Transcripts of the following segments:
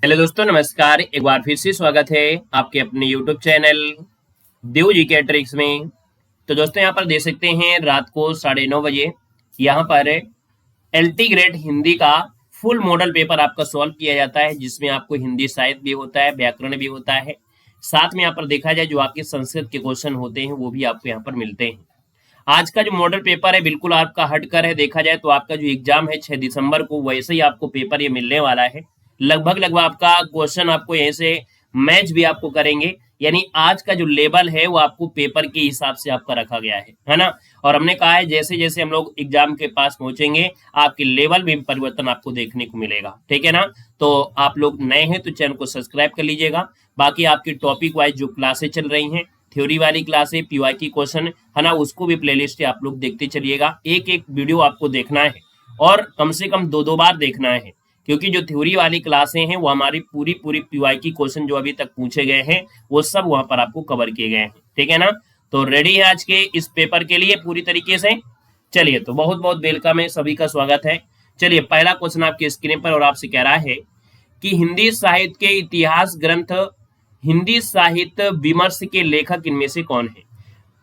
Hello दोस्तों, नमस्कार। एक बार फिर से स्वागत है आपके अपने यूट्यूब चैनल देव जी के ट्रिक्स में। तो दोस्तों, यहाँ पर देख सकते हैं रात को 9:30 बजे यहाँ पर एलटी ग्रेड हिंदी का फुल मॉडल पेपर आपका सॉल्व किया जाता है, जिसमें आपको हिंदी साहित्य भी होता है, व्याकरण भी होता है। साथ में यहाँ पर देखा जाए जो आपके संस्कृत के क्वेश्चन होते हैं वो भी आपको यहाँ पर मिलते हैं। आज का जो मॉडल पेपर है बिल्कुल आपका हटकर है। देखा जाए तो आपका जो एग्जाम है 6 दिसंबर को, वैसे ही आपको पेपर ये मिलने वाला है। लगभग लगभग आपका क्वेश्चन आपको यहीं से मैच भी आपको करेंगे। यानी आज का जो लेवल है वो आपको पेपर के हिसाब से आपका रखा गया है ना। और हमने कहा है जैसे जैसे हम लोग एग्जाम के पास पहुंचेंगे आपके लेवल में परिवर्तन आपको देखने को मिलेगा, ठीक है ना। तो आप लोग नए हैं तो चैनल को सब्सक्राइब कर लीजिएगा। बाकी आपकी टॉपिक वाइज जो क्लासेस चल रही हैं, थ्योरी वाली क्लास है, पीवाईक्यू क्वेश्चन है ना, उसको भी प्लेलिस्ट है, आप लोग देखते चलिएगा। एक एक वीडियो आपको देखना है और कम से कम दो दो बार देखना है, क्योंकि जो थ्योरी वाली क्लासें हैं वो हमारी पूरी पूरी पीवाईक्यू क्वेश्चन जो अभी तक पूछे गए हैं वो सब वहां पर आपको कवर किए गए हैं, ठीक है ना। तो रेडी है आज के इस पेपर के लिए पूरी तरीके से। चलिए, तो बहुत बहुत वेलकम है, सभी का स्वागत है। चलिए, पहला क्वेश्चन आपके स्क्रीन पर और आपसे कह रहा है कि हिंदी साहित्य के इतिहास ग्रंथ हिंदी साहित्य विमर्श के लेखक इनमें से कौन है।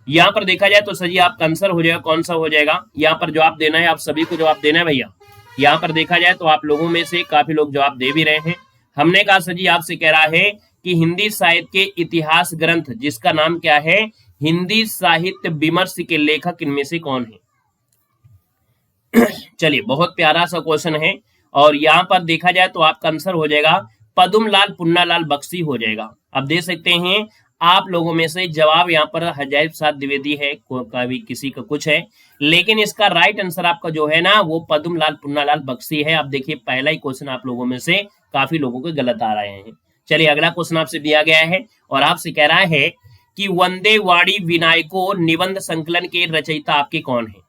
यहाँ पर देखा जाए तो सही आपका आंसर हो जाएगा, कौन सा हो जाएगा। यहाँ पर जवाब देना है, आप सभी को जवाब देना है भैया। यहाँ पर देखा जाए तो आप लोगों में से काफी लोग जवाब दे भी रहे हैं। हमने कहा सर जी आपसे कह रहा है कि हिंदी साहित्य के इतिहास ग्रंथ जिसका नाम क्या है, हिंदी साहित्य विमर्श के लेखक इनमें से कौन है। चलिए, बहुत प्यारा सा क्वेश्चन है और यहाँ पर देखा जाए तो आपका आंसर हो जाएगा पद्मलाल पुन्नालाल बख्शी हो जाएगा। अब देख सकते हैं आप लोगों में से जवाब यहाँ पर हजाइब साहब द्विवेदी है, कभी किसी का कुछ है, लेकिन इसका राइट आंसर आपका जो है ना वो पद्मलाल पुन्नालाल बख्शी है। आप देखिए पहला ही क्वेश्चन आप लोगों में से काफी लोगों को गलत आ रहे हैं। चलिए, अगला क्वेश्चन आपसे दिया गया है और आपसे कह रहा है कि वंदे वाणी विनायको निबंध संकलन के रचयिता आपके कौन है।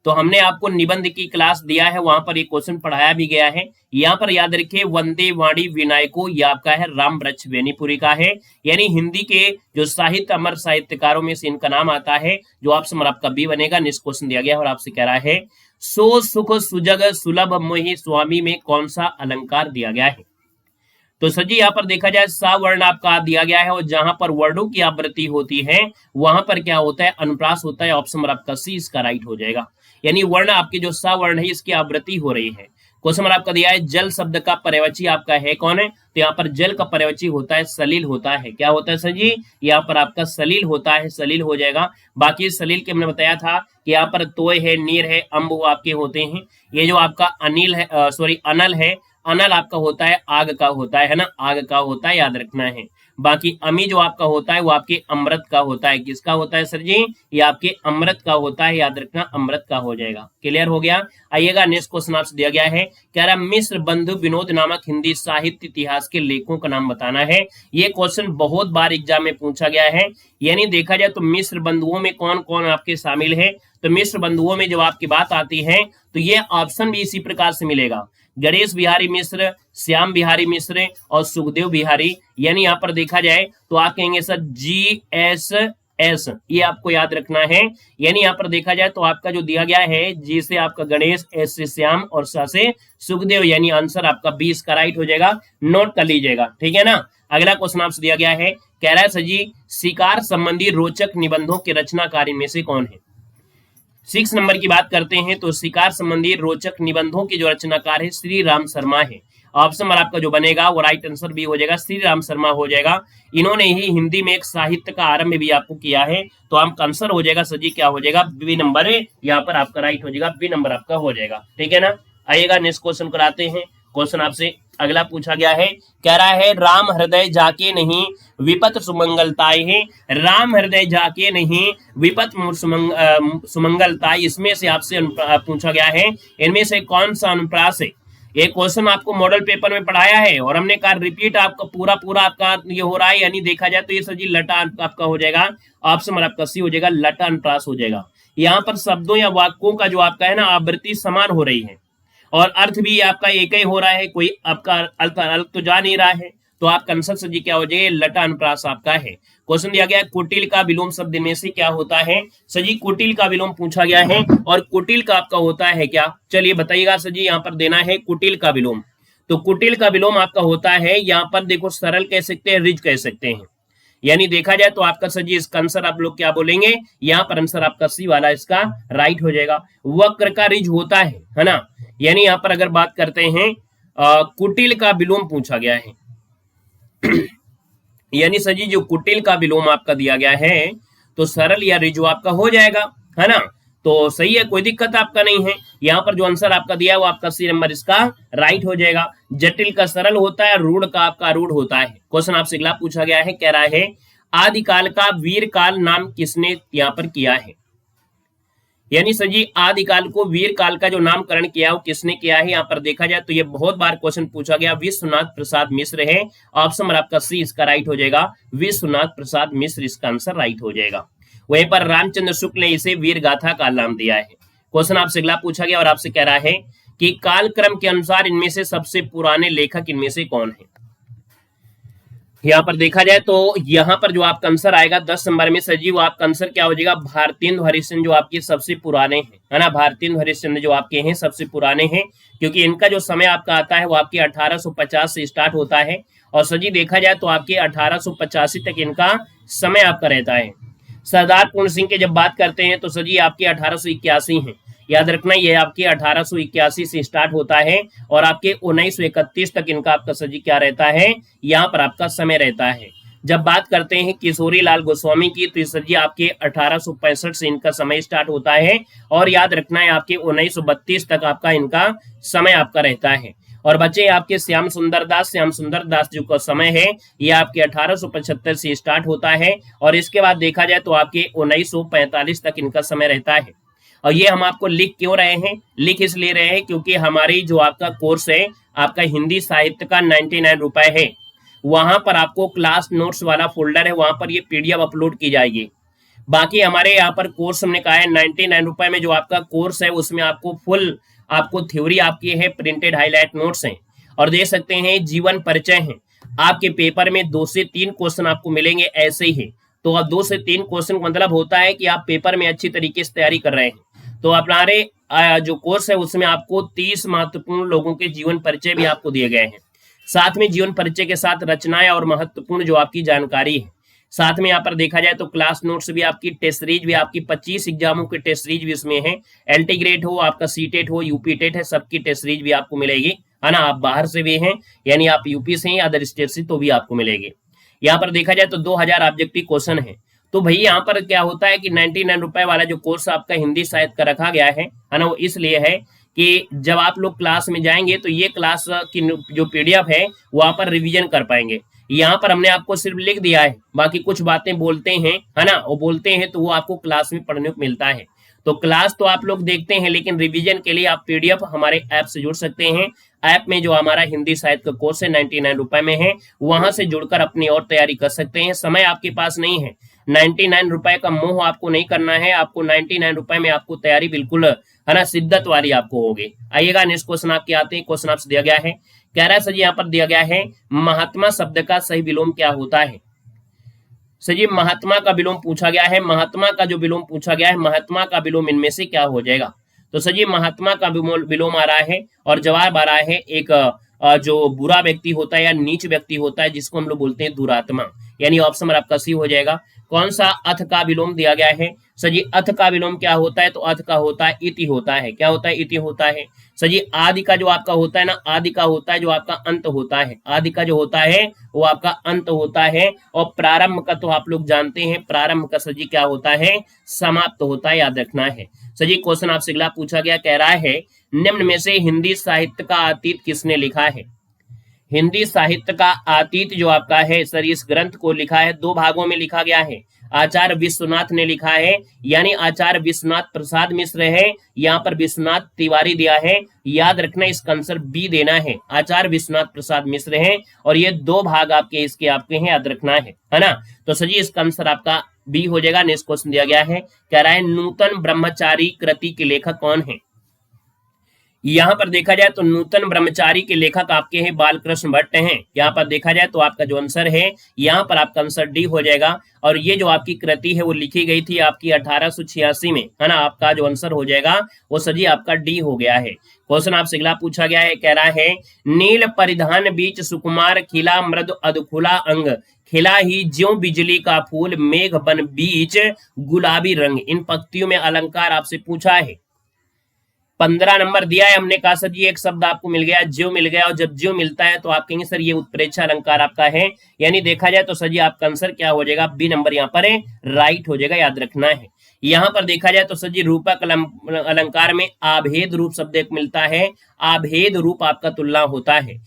तो हमने आपको निबंध की क्लास दिया है, वहां पर एक क्वेश्चन पढ़ाया भी गया है। यहाँ पर याद रखिए वंदे वाणी विनायको ये आपका है राम वृक्ष बेनीपुरी का है। यानी हिंदी के जो साहित्य अमर साहित्यकारों में से इनका नाम आता है। जो ऑप्शन आपका बी बनेगा। नेक्स्ट क्वेश्चन दिया गया और आपसे कह रहा है सो सुख सुजग सुलभ मोहि स्वामी में कौन सा अलंकार दिया गया है। तो सर जी यहाँ पर देखा जाए सा वर्ण आपका दिया गया है और जहां पर वर्णों की आवृत्ति होती है वहां पर क्या होता है, अनुप्रास होता है। ऑप्शन नंबर आपका सी इसका राइट हो जाएगा। यानी वर्ण आपके जो सा वर्ण है इसकी आवृत्ति हो रही है। क्वेश्चन नंबर आपका दिया है जल शब्द का पर्यवची आपका है कौन है। तो यहाँ पर जल का पर्यवची होता है सलील होता है। क्या होता है सर जी, यहाँ पर आपका सलील होता है, सलील हो जाएगा। बाकी सलील के हमने बताया था कि यहाँ पर तोय है, नीर है, अम्ब वो आपके होते हैं। ये जो आपका अनिल है, सॉरी अनल है, अनल आपका होता है आग का होता है ना, आग का होता है, याद रखना है। बाकी अमी जो आपका होता है वो आपके अमृत का होता है। किसका होता है सर जी, ये आपके अमृत का होता है, याद रखना अमृत का हो जाएगा। क्लियर हो गया। आइएगा नेक्स्ट क्वेश्चन आपसे दिया गया है, कह रहा मिश्र बंधु विनोद नामक हिंदी साहित्य इतिहास के लेखकों का नाम बताना है। ये क्वेश्चन बहुत बार एग्जाम में पूछा गया है। यानी देखा जाए तो मिश्र बंधुओं में कौन कौन आपके शामिल है। तो मिश्र बंधुओं में जब आपकी बात आती है तो ये ऑप्शन भी इसी प्रकार से मिलेगा, गणेश बिहारी मिश्र, श्याम बिहारी मिश्र और सुखदेव बिहारी। यानी यहाँ पर देखा जाए तो आप कहेंगे सर GSS, ये आपको याद रखना है। यानी यहाँ पर देखा जाए तो आपका जो दिया गया है जी से आपका गणेश, एस से श्याम और स से सुखदेव, यानी आंसर आपका 20 का राइट हो जाएगा। नोट कर लीजिएगा, ठीक है ना। अगला क्वेश्चन आपसे दिया गया है, कह रहा है सर जी शिकार संबंधी रोचक निबंधों के रचनाकार इनमें से कौन है। 6 नंबर की बात करते हैं तो शिकार संबंधी रोचक निबंधों के जो रचनाकार है श्री राम शर्मा है। ऑप्शन नंबर आपका जो बनेगा वो राइट आंसर भी हो जाएगा, श्री राम शर्मा हो जाएगा। इन्होंने ही हिंदी में एक साहित्य का आरंभ भी आपको किया है। तो आपका आंसर हो जाएगा सर जी क्या हो जाएगा, बी नंबर है। यहाँ पर आपका राइट हो जाएगा, बी नंबर आपका हो जाएगा, ठीक है ना। आइएगा नेक्स्ट क्वेश्चन कराते हैं। क्वेश्चन आपसे अगला पूछा गया है, कह रहा है राम हृदय जाके नहीं विपत सुमंगलताई है। राम हृदय जाके नहीं विपत सुमंगलताई, इसमें से आपसे पूछा गया है इनमें से कौन सा अनुप्रास है। एक क्वेश्चन आपको मॉडल पेपर में पढ़ाया है और हमने कहा रिपीट आपका पूरा पूरा आपका ये हो रहा है। यानी देखा जाए तो ये सर जी लटा आपका हो जाएगा, ऑप्शन आपका सी हो जाएगा, लटा अनुप्रास हो जाएगा। यहाँ पर शब्दों या वाक्यों का जो आपका है ना आवृत्ति समान हो रही है और अर्थ भी आपका एक ही हो रहा है, कोई आपका अर्थ तो जा नहीं रहा है। तो आपका आंसर सर जी क्या हो जाएगा, लटा अनुप्रास आपका है। क्वेश्चन दिया गया कुटिल का विलोम शब्द में से क्या होता है। सर जी कुटिल का विलोम पूछा गया है और कुटिल का आपका होता है क्या, चलिए बताइएगा सर जी। यहाँ पर देना है कुटिल का विलोम। तो कुटिल का विलोम आपका होता है, यहाँ पर देखो सरल कह सकते हैं, रिज कह सकते हैं। यानी देखा जाए तो आपका सर जी इसका आंसर आप लोग क्या बोलेंगे, यहाँ पर आंसर आपका सी वाला इसका राइट हो जाएगा। वक्र का रिज होता है ना। यानी यहाँ पर अगर बात करते हैं कुटिल का विलोम पूछा गया है यानी सर जी जो कुटिल का विलोम आपका दिया गया है तो सरल या रिजु आपका हो जाएगा, है ना। तो सही है, कोई दिक्कत आपका नहीं है। यहाँ पर जो आंसर आपका दिया है वो आपका सी नंबर इसका राइट हो जाएगा। जटिल का सरल होता है, रूढ़ का आपका रूढ़ होता है। क्वेश्चन आपसे अगला पूछा गया है, कह रहा है आदिकाल का वीर काल नाम किसने यहाँ पर किया है। यानी सर जी आदिकाल को वीर काल का जो नामकरण किया वो किसने किया है। यहाँ पर देखा जाए तो ये बहुत बार क्वेश्चन पूछा गया, विश्वनाथ प्रसाद मिश्र है। ऑप्शन नंबर आपका सी इसका राइट हो जाएगा, विश्वनाथ प्रसाद मिश्र इसका आंसर राइट हो जाएगा। वहीं पर रामचंद्र शुक्ल ने इसे वीर गाथा का नाम दिया है। क्वेश्चन आपसे अगला पूछा गया और आपसे कह रहा है कि कालक्रम के अनुसार इनमें से सबसे पुराने लेखक इनमें से कौन है। यहाँ पर देखा जाए तो यहाँ पर जो आपका आंसर आएगा 10 नंबर में सजीव, आपका आंसर क्या हो जाएगा, भारतेंदु हरिश्चंद्र जो आपके सबसे पुराने हैं, है ना। भारतेंदु हरिश्चंद्र जो आपके हैं सबसे पुराने हैं, क्योंकि इनका जो समय आपका आता है वो आपके 1850 से स्टार्ट होता है और सजी देखा जाए तो आपके 1885 तक इनका समय आपका रहता है। सरदार पूर्ण सिंह की जब बात करते हैं तो सजी आपके 1881 है। याद रखना ये आपके 1881 से स्टार्ट होता है और आपके 1931 तक इनका आपका सजी क्या रहता है, यहाँ पर आपका समय रहता है। जब बात करते हैं किशोरी लाल गोस्वामी की तो सजी आपके 1865 से इनका समय स्टार्ट होता है और याद रखना है आपके 1932 तक आपका इनका समय आपका रहता है। और बच्चे आपके श्याम सुंदर दास जो का समय है ये आपके 1875 से स्टार्ट होता है और इसके बाद देखा जाए तो आपके 1945 तक इनका समय रहता है। और ये हम आपको लिख क्यों रहे हैं, लिख इसलिए रहे हैं क्योंकि हमारी जो आपका कोर्स है आपका हिंदी साहित्य का 99 रुपए है। वहां पर आपको क्लास नोट्स वाला फोल्डर है, वहां पर ये पीडीएफ अपलोड की जाएगी। बाकी हमारे यहाँ पर कोर्स हमने कहा है 99 रुपए में जो आपका कोर्स है उसमें आपको फुल आपको थ्योरी आपकी है, प्रिंटेड हाईलाइट नोट्स हैं और दे सकते हैं जीवन परिचय है। आपके पेपर में 2 से 3 क्वेश्चन आपको मिलेंगे ऐसे ही। तो अब 2 से 3 क्वेश्चन मतलब होता है कि आप पेपर में अच्छी तरीके से तैयारी कर रहे हैं। तो हमारे जो कोर्स है उसमें आपको 30 महत्वपूर्ण लोगों के जीवन परिचय भी आपको दिए गए हैं। साथ में जीवन परिचय के साथ रचनाएं और महत्वपूर्ण जो आपकी जानकारी है। साथ में यहाँ पर देखा जाए तो क्लास नोट्स भी आपकी, टेस्ट सीरीज भी आपकी, 25 एग्जामों की टेस्ट सीरीज भी इसमें है। एंटीग्रेड हो, आपका सीटेट हो, यूपी टेट है, सबकी टेस्ट सीरीज भी आपको मिलेगी, है ना। आप बाहर से भी हैं यानी आप यूपी से हैं, अदर स्टेट से, तो भी आपको मिलेगी। यहाँ पर देखा जाए तो 2000 ऑब्जेक्टिव क्वेश्चन है। तो भाई यहाँ पर क्या होता है कि 99 रुपए वाला जो कोर्स आपका हिंदी साहित्य का रखा गया है ना, वो इसलिए है कि जब आप लोग क्लास में जाएंगे तो ये क्लास की जो पीडीएफ है वहां पर रिवीजन कर पाएंगे। यहाँ पर हमने आपको सिर्फ लिख दिया है, बाकी कुछ बातें बोलते हैं, है ना, वो बोलते हैं तो वो आपको क्लास में पढ़ने को मिलता है। तो क्लास तो आप लोग देखते हैं लेकिन रिवीजन के लिए आप पीडीएफ हमारे ऐप से जुड़ सकते हैं। ऐप में जो हमारा हिंदी साहित्य का कोर्स है 99 रुपए में है, वहां से जुड़कर अपनी और तैयारी कर सकते हैं। समय आपके पास नहीं है, 99 रुपए का मोह आपको नहीं करना है। आपको 99 रुपए में आपको तैयारी बिल्कुल, है ना, शिद्दत वाली आपको होगी। आइएगा नेक्स्ट क्वेश्चन आपके आते हैं। क्वेश्चन आपसे दिया गया है, कह रहा है सर जी यहाँ पर दिया गया है महात्मा शब्द का सही विलोम क्या होता है। सर जी महात्मा का विलोम पूछा गया है, महात्मा का जो विलोम पूछा गया है, महात्मा का विलोम इनमें से क्या हो जाएगा। तो सर जी महात्मा का विलोम आ रहा है और जवाब आ रहा है एक जो बुरा व्यक्ति होता है या नीच व्यक्ति होता है जिसको हम लोग बोलते हैं दुरात्मा, यानी ऑप्शन नंबर आपका सी हो जाएगा। कौन सा अथ का विलोम दिया गया है। सर जी अथ का विलोम क्या होता है, तो अथ का होता है इति होता है। क्या होता है, इति होता है। सर जी आदि का जो आपका होता है ना, आदि का होता है जो आपका अंत होता है, आदि का जो होता है वो आपका अंत होता है। और प्रारंभ का तो आप लोग जानते हैं, प्रारंभ का सर जी क्या होता है, समाप्त होता है, याद रखना है। सर जी क्वेश्चन आपसे अगला पूछा गया, कह रहा है निम्न में से हिंदी साहित्य का अतीत किसने लिखा है। हिंदी साहित्य का अतीत जो आपका है सर, इस ग्रंथ को लिखा है 2 भागों में लिखा गया है। आचार्य विश्वनाथ ने लिखा है, यानी आचार्य विश्वनाथ प्रसाद मिश्र है, यहाँ पर विश्वनाथ तिवारी दिया है। याद रखना इसका आंसर बी देना है, आचार्य विश्वनाथ प्रसाद मिश्र है और ये 2 भाग आपके इसके आपके हैं, याद रखना है ना। तो सर जी इसका आंसर आपका बी हो जाएगा। नेक्स्ट क्वेश्चन दिया गया है, कह रहा है नूतन ब्रह्मचारी कृति के लेखक कौन है। यहाँ पर देखा जाए तो नूतन ब्रह्मचारी के लेखक आपके हैं बालकृष्ण भट्ट हैं। यहाँ पर देखा जाए तो आपका जो आंसर है, यहाँ पर आपका आंसर डी हो जाएगा। और ये जो आपकी कृति है वो लिखी गई थी आपकी 1886 में, है ना। आपका जो आंसर हो जाएगा वो सजी आपका डी हो गया है। क्वेश्चन आपसे अगला पूछा गया है, कह रहा है नील परिधान बीच सुकुमार खिला मृदु अधखुला अंग, खिला ही ज्यों बिजली का फूल मेघ बन बीच गुलाबी रंग। इन पंक्तियों में अलंकार आपसे पूछा है। 15 नंबर दिया है, हमने कहा सर जी एक शब्द आपको मिल गया, ज्यों मिल गया। और जब ज्यों मिलता है तो आप कहेंगे सर ये उत्प्रेक्षा अलंकार आपका है। यानी देखा जाए तो सर जी आपका आंसर क्या हो जाएगा, बी नंबर यहाँ पर है, राइट हो जाएगा, याद रखना है। यहाँ पर देखा जाए तो सर जी रूपक अलंकार में आभेद रूप शब्द एक मिलता है, आभेद रूप आपका तुलना होता है।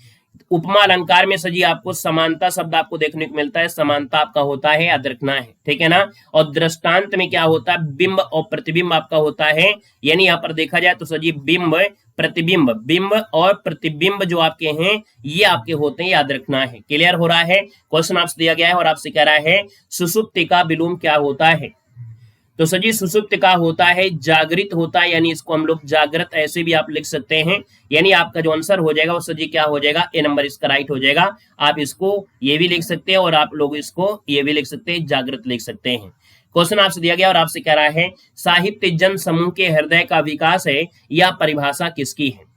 उपमा अलंकार में सजी आपको समानता शब्द आपको देखने को मिलता है, समानता आपका होता है, याद रखना है, ठीक है ना। और दृष्टांत में क्या होता है, बिंब और प्रतिबिंब आपका होता है। यानी यहाँ पर देखा जाए तो सजी बिंब प्रतिबिंब, बिंब और प्रतिबिंब जो आपके हैं ये आपके होते हैं, याद रखना है। क्लियर हो रहा है। क्वेश्चन आपसे दिया गया है और आपसे कह रहा है सुषुप्ति का विलोम क्या होता है। तो सजी सुसुप्त का होता है जागृत होता है, यानी इसको हम लोग जागृत ऐसे भी आप लिख सकते हैं। यानी आपका जो आंसर हो जाएगा वो सजी क्या हो जाएगा, ए नंबर इसका राइट हो जाएगा। आप इसको ये भी लिख सकते हैं और आप लोग इसको ये भी लिख सकते हैं, जागृत लिख सकते हैं। क्वेश्चन आपसे दिया गया और आपसे कह रहा है साहित्य जन समूह के हृदय का विकास है, यह परिभाषा किसकी है।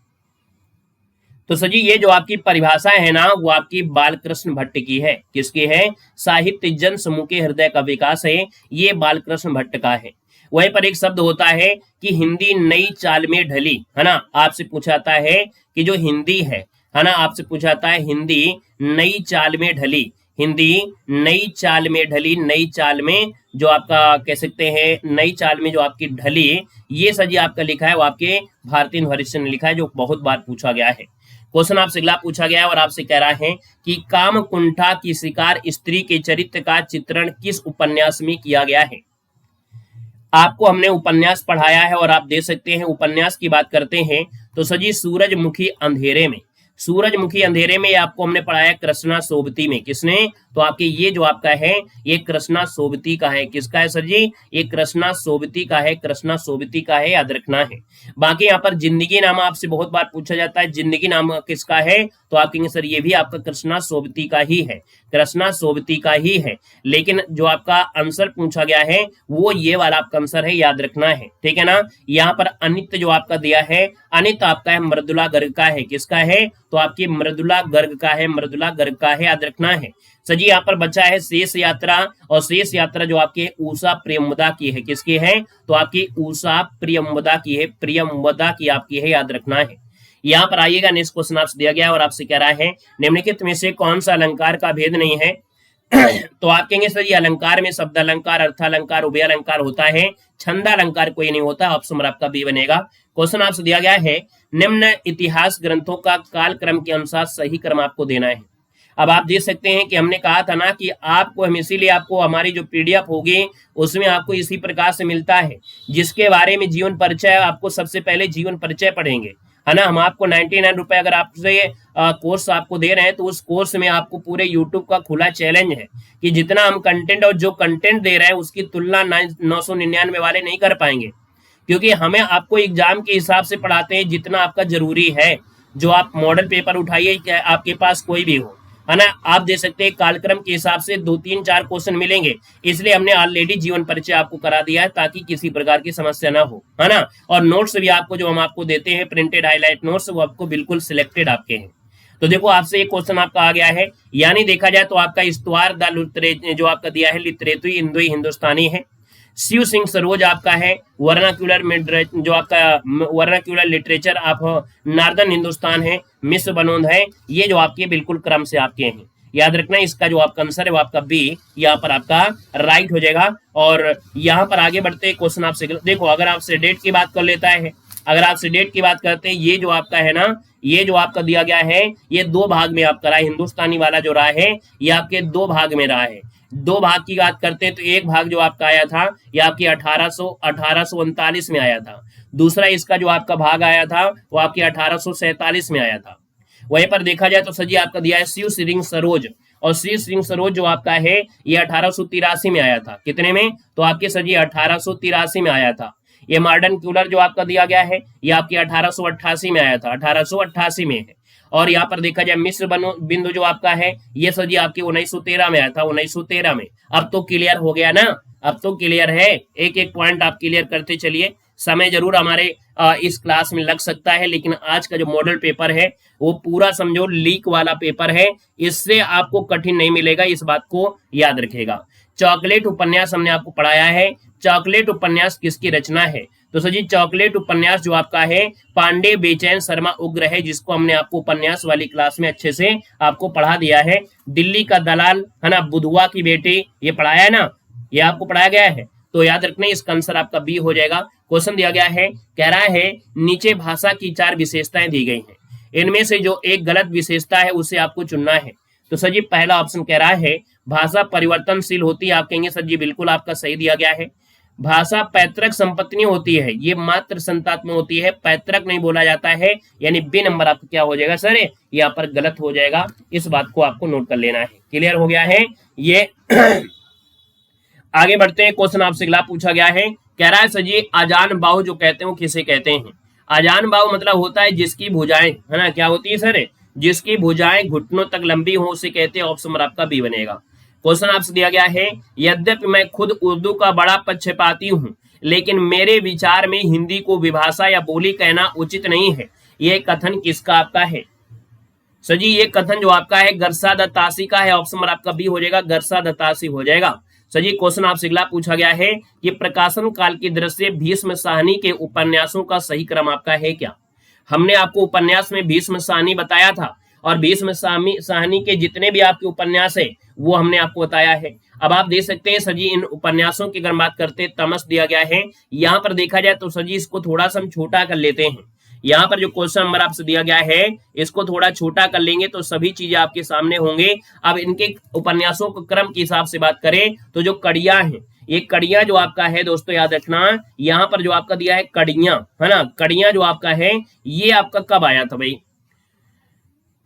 तो सजी ये जो आपकी परिभाषा है ना वो आपकी बालकृष्ण भट्ट की है। किसकी है, साहित्य जन समूह के हृदय का विकास है, ये बालकृष्ण भट्ट का है। वहीं पर एक शब्द होता है कि हिंदी नई चाल में ढली, है ना। आपसे पूछाता है कि जो हिंदी है ना, आपसे पूछाता है हिंदी नई चाल में ढली, हिंदी नई चाल में ढली, नई चाल में जो आपका कह सकते हैं नई चाल में जो आपकी ढली, ये सजी आपका लिखा है वो आपके भारतीय हरिश्चंद्र ने लिखा है, जो बहुत बार पूछा गया है। क्वेश्चन आपसे अगला पूछा गया है और आपसे कह रहा है कि काम कुंठा की शिकार स्त्री के चरित्र का चित्रण किस उपन्यास में किया गया है। आपको हमने उपन्यास पढ़ाया है और आप दे सकते हैं। उपन्यास की बात करते हैं तो सजी सूरजमुखी अंधेरे में, सूरजमुखी अंधेरे में आपको हमने पढ़ाया कृष्णा सोबती में। किसने, तो आपके ये जो आपका है ये कृष्णा सोबती का है। किसका है सर जी, ये कृष्णा सोबती का है, कृष्णा सोबती का है, याद रखना है। बाकी यहाँ पर जिंदगी नामा आपसे बहुत बार पूछा जाता है, जिंदगी नामा किसका है, तो आप कहेंगे सर ये भी आपका कृष्णा सोबती का ही है, कृष्णा सोबती का ही है। लेकिन जो आपका आंसर पूछा गया है वो ये वाला आपका आंसर है, याद रखना है, ठीक है ना। यहाँ पर अनित जो आपका दिया है, अनित आपका है मृदुला गर्ग का है। किसका है, तो आपकी मृदुला गर्ग का है, मृदुला गर्ग का है, याद रखना है। सजी यहाँ पर बचा है शेष यात्रा, और शेष यात्रा जो आपके उषा प्रियंवदा की है। किसकी है, तो आपकी उषा प्रियंवदा की है, प्रियंवदा की आपकी है, याद रखना है। यहाँ पर आइएगा, नेक्स्ट क्वेश्चन आपसे दिया गया और आपसे कह रहा है निम्नलिखित में से कौन सा अलंकार का भेद नहीं है। तो आप कहेंगे सर ये अलंकार में शब्द अलंकार, अर्थालंकार, उभय अलंकार होता है, छंद अलंकार कोई नहीं होता। ऑप्शन नंबर आपका बी बनेगा। क्वेश्चन आपसे दिया गया है निम्न इतिहास ग्रंथों का कालक्रम के अनुसार सही क्रम आपको देना है। अब आप देख सकते हैं कि हमने कहा था ना कि आपको हम इसीलिए आपको हमारी जो पीडीएफ होगी उसमें आपको इसी प्रकार से मिलता है, जिसके बारे में जीवन परिचय, आपको सबसे पहले जीवन परिचय पढ़ेंगे, है ना। हम आपको 99 रुपए अगर आपसे कोर्स आपको दे रहे हैं तो उस कोर्स में आपको पूरे यूट्यूब का खुला चैलेंज है कि जितना हम कंटेंट और जो कंटेंट दे रहे हैं उसकी तुलना 999 वाले नहीं कर पाएंगे, क्योंकि हमें आपको एग्जाम के हिसाब से पढ़ाते हैं जितना आपका जरूरी है। जो आप मॉडल पेपर उठाइए, आपके पास कोई भी हो, है ना, आप दे सकते हैं कालक्रम के हिसाब से 2, 3, 4 क्वेश्चन मिलेंगे। इसलिए हमने ऑलरेडी जीवन परिचय आपको करा दिया है ताकि किसी प्रकार की समस्या ना हो, है ना। और नोट्स भी आपको जो हम आपको देते हैं प्रिंटेड हाईलाइट नोट्स, वो आपको बिल्कुल सिलेक्टेड आपके हैं। तो देखो आपसे एक क्वेश्चन आपका आ गया है, यानी देखा जाए तो आपका इस्तवार द जो आपका दिया है लिटरेतुई इंदुई हिंदुस्तानी है। शिव सिंह सरोज आपका है वर्नाक्यूलर जो आपका वर्नाक्यूलर लिटरेचर आप नॉर्दर्न हिंदुस्तान है। मिस्र बनोंद है, ये जो आपके बिल्कुल क्रम से आपके हैं, याद रखना। इसका जो आपका आंसर है वो आपका बी यहाँ पर आपका राइट हो जाएगा। और यहाँ पर आगे बढ़ते क्वेश्चन आपसे देखो, अगर आपसे डेट की बात कर लेता है, अगर आपसे डेट की बात करते हैं, ये जो आपका है ना, ये जो आपका दिया गया है ये 2 भाग में आपका रहा है। हिंदुस्तानी वाला जो रहा है ये आपके 2 भाग में रहा है। 2 भाग की बात करते हैं तो एक भाग जो आपका आया था ये आपकी 1839 में आया था। दूसरा इसका जो आपका भाग आया था वो आपकी 1847 में आया था। वहीं पर देखा जाए तो सजी आपका दिया है शिव सिंह सरोज, और शिव सिंह सरोज जो आपका है ये 1883 में आया था। कितने में, तो आपके सजी 1883 में आया था। ये मॉडर्न कूलर जो आपका दिया गया है ये आपके 1888 में आया था, 1888 में है। और यहाँ पर देखा जाए मिस्र बिंदु जो आपका है ये सर जी आपके 1913 में आया था, 1913 में। अब तो क्लियर हो गया ना, अब तो क्लियर है, एक एक पॉइंट आप क्लियर करते चलिए। समय जरूर हमारे इस क्लास में लग सकता है, लेकिन आज का जो मॉडल पेपर है वो पूरा समझो लीक वाला पेपर है, इससे आपको कठिन नहीं मिलेगा, इस बात को याद रखेगा। चॉकलेट उपन्यास हमने आपको पढ़ाया है, चॉकलेट उपन्यास किसकी रचना है? तो सर जी चॉकलेट उपन्यास जो आपका है पांडे बेचैन शर्मा उग्र है, जिसको हमने आपको उपन्यास वाली क्लास में अच्छे से आपको पढ़ा दिया है। दिल्ली का दलाल है ना, बुधवा की बेटी, ये पढ़ाया है ना, ये आपको पढ़ाया गया है, तो याद रखना इसका आंसर आपका बी हो जाएगा। क्वेश्चन दिया गया है, कह रहा है नीचे भाषा की 4 विशेषताएं दी गई हैं, इनमें से जो एक गलत विशेषता है उसे आपको चुनना है। तो सर जी पहला ऑप्शन कह रहा है भाषा परिवर्तनशील होती है, आप कहेंगे सर जी बिल्कुल आपका सही दिया गया है। भाषा पैतृक संपत्ति नहीं होती है, ये मात्र संतात्मक होती है, पैतृक नहीं बोला जाता है, यानी बी नंबर आपका क्या हो जाएगा सर, यहाँ पर गलत हो जाएगा, इस बात को आपको नोट कर लेना है। क्लियर हो गया है ये। आगे बढ़ते हैं, क्वेश्चन आपसे अगला पूछा गया है, कह रहा है सर जी आजान बाहु जो कहते हैं वो किसे कहते हैं? आजान बाहु मतलब होता है जिसकी भुजाएं, है ना, क्या होती है सर, जिसकी भुजाएं घुटनों तक लंबी हो उसे कहते हैं, ऑप्शन नंबर आपका बी बनेगा। क्वेश्चन आपसे दिया गया है, यद्यपि मैं खुद उर्दू का बड़ा पक्षपाती हूँ, लेकिन मेरे विचार में हिंदी को विभाषा या बोली कहना उचित नहीं है, ये कथन किसका आपका है? सर जी ये कथन जो आपका है गरसा दत्तासी का है, ऑप्शन नंबर आपका बी हो जाएगा, गरसा दत्तासी हो जाएगा। सर जी क्वेश्चन आपसे अगला पूछा गया है कि प्रकाशन काल की दृष्टि से भीष्म साहनी के उपन्यासों का सही क्रम आपका है क्या? हमने आपको उपन्यास में भीष्म साहनी बताया था, और भीष्म साहनी के जितने भी आपके उपन्यास है वो हमने आपको बताया है। अब आप देख सकते हैं सर जी इन उपन्यासों की अगर बात करते तमस दिया गया है, यहाँ पर देखा जाए तो सर जी इसको थोड़ा सा हम छोटा कर लेते हैं। यहाँ पर जो क्वेश्चन नंबर आपसे दिया गया है इसको थोड़ा छोटा कर लेंगे तो सभी चीजें आपके सामने होंगे। अब इनके उपन्यासों के क्रम के हिसाब से बात करें तो जो कड़ियां हैं, ये कड़ियां जो आपका है दोस्तों याद रखना, यहाँ पर जो आपका दिया है कड़ियां, है ना, कड़ियां जो आपका है ये आपका कब आया था भाई?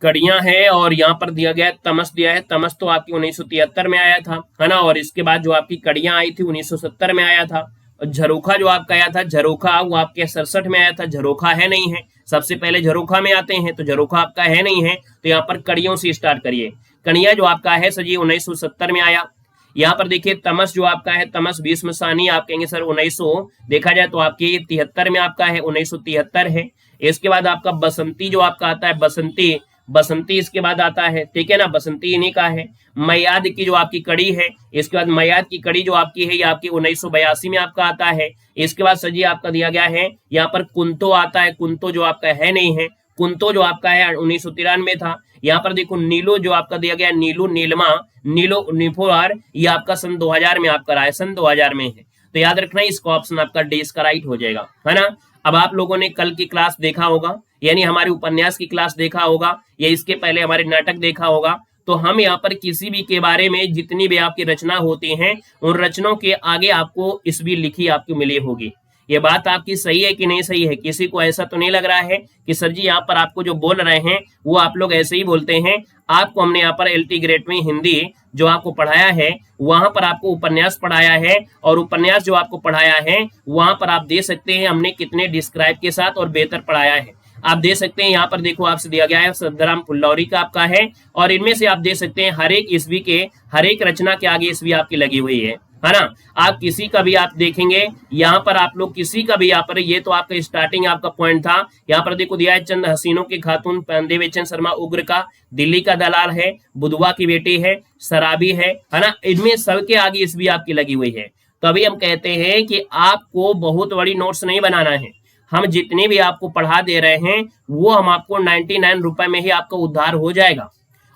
कड़ियां है, और यहाँ पर दिया गया तमस दिया है, तमस तो आपकी 1973 में आया था, है ना, और इसके बाद जो आपकी कड़ियां आई थी 1970 में आया था। झरोखा जो आपका आया था, झरोखा वो आपके 67 में आया था, झरोखा है नहीं है, सबसे पहले झरोखा में आते हैं, तो झरोखा आपका है नहीं है, तो यहाँ पर कड़ियों से स्टार्ट करिए। कड़िया जो आपका है सर जी 1970 में आया। यहाँ पर देखिए तमस जो आपका है, तमस भीष्म साहनी आप कहेंगे सर 1900, देखा जाए तो आपके 73 में आपका है, 1973 है। इसके बाद आपका बसंती जो आपका आता है, बसंती, बसंती इसके बाद आता है, ठीक है ना, बसंती इन्हीं का है। मयाद की जो आपकी कड़ी है, इसके बाद मयाद की कड़ी जो आपकी है ये आपकी 1982 में आपका आता है। इसके बाद सर जी आपका दिया गया है यहाँ पर कुंतो आता है, कुंतो जो आपका है नहीं है, कुंतो जो आपका है 1993 था। यहाँ पर देखो नीलो जो आपका दिया गया, नीलू नीलमा, नीलो निफोर, ये आपका सन 2000 में आपका रहा है, सन 2000 में है, तो याद रखना इसका ऑप्शन आपका डी इसका राइट हो जाएगा, है ना। अब आप लोगों ने कल की क्लास देखा होगा, यानी हमारी उपन्यास की क्लास देखा होगा, या इसके पहले हमारे नाटक देखा होगा, तो हम यहाँ पर किसी भी के बारे में जितनी भी आपकी रचना होती हैं उन रचनाओं के आगे आपको इस भी लिखी आपको मिली होगी। ये बात आपकी सही है कि नहीं सही है? किसी को ऐसा तो नहीं लग रहा है कि सर जी यहाँ पर आपको जो बोल रहे हैं वो आप लोग ऐसे ही बोलते हैं? आपको हमने यहाँ पर LT ग्रेड में हिंदी जो आपको पढ़ाया है वहां पर आपको उपन्यास पढ़ाया है, और उपन्यास जो आपको पढ़ाया है वहां पर आप दे सकते हैं हमने कितने डिस्क्राइब के साथ और बेहतर पढ़ाया है। आप दे सकते हैं यहाँ पर देखो आपसे दिया गया है सदराम फुल्लौरी का आपका है, और इनमें से आप दे सकते हैं हर एक ईस्वी के हर एक रचना के आगे ईस्वी आपकी लगी हुई है ना। आप किसी का भी आप देखेंगे यहाँ पर आप लोग किसी का भी यहाँ पर, ये तो आपका स्टार्टिंग आपका पॉइंट था, यहाँ पर देखो दिया है चंद हसीनों के खातून, देवेचंद शर्मा उग्र का, दिल्ली का दलाल है, बुधवा की बेटी है, शराबी है ना, इनमें सबके आगे ईस्वी आपकी लगी हुई है। तो अभी हम कहते हैं कि आपको बहुत बड़ी नोट्स नहीं बनाना है, हम जितने भी आपको पढ़ा दे रहे हैं वो हम आपको 99 रुपए में ही आपका उद्धार हो जाएगा,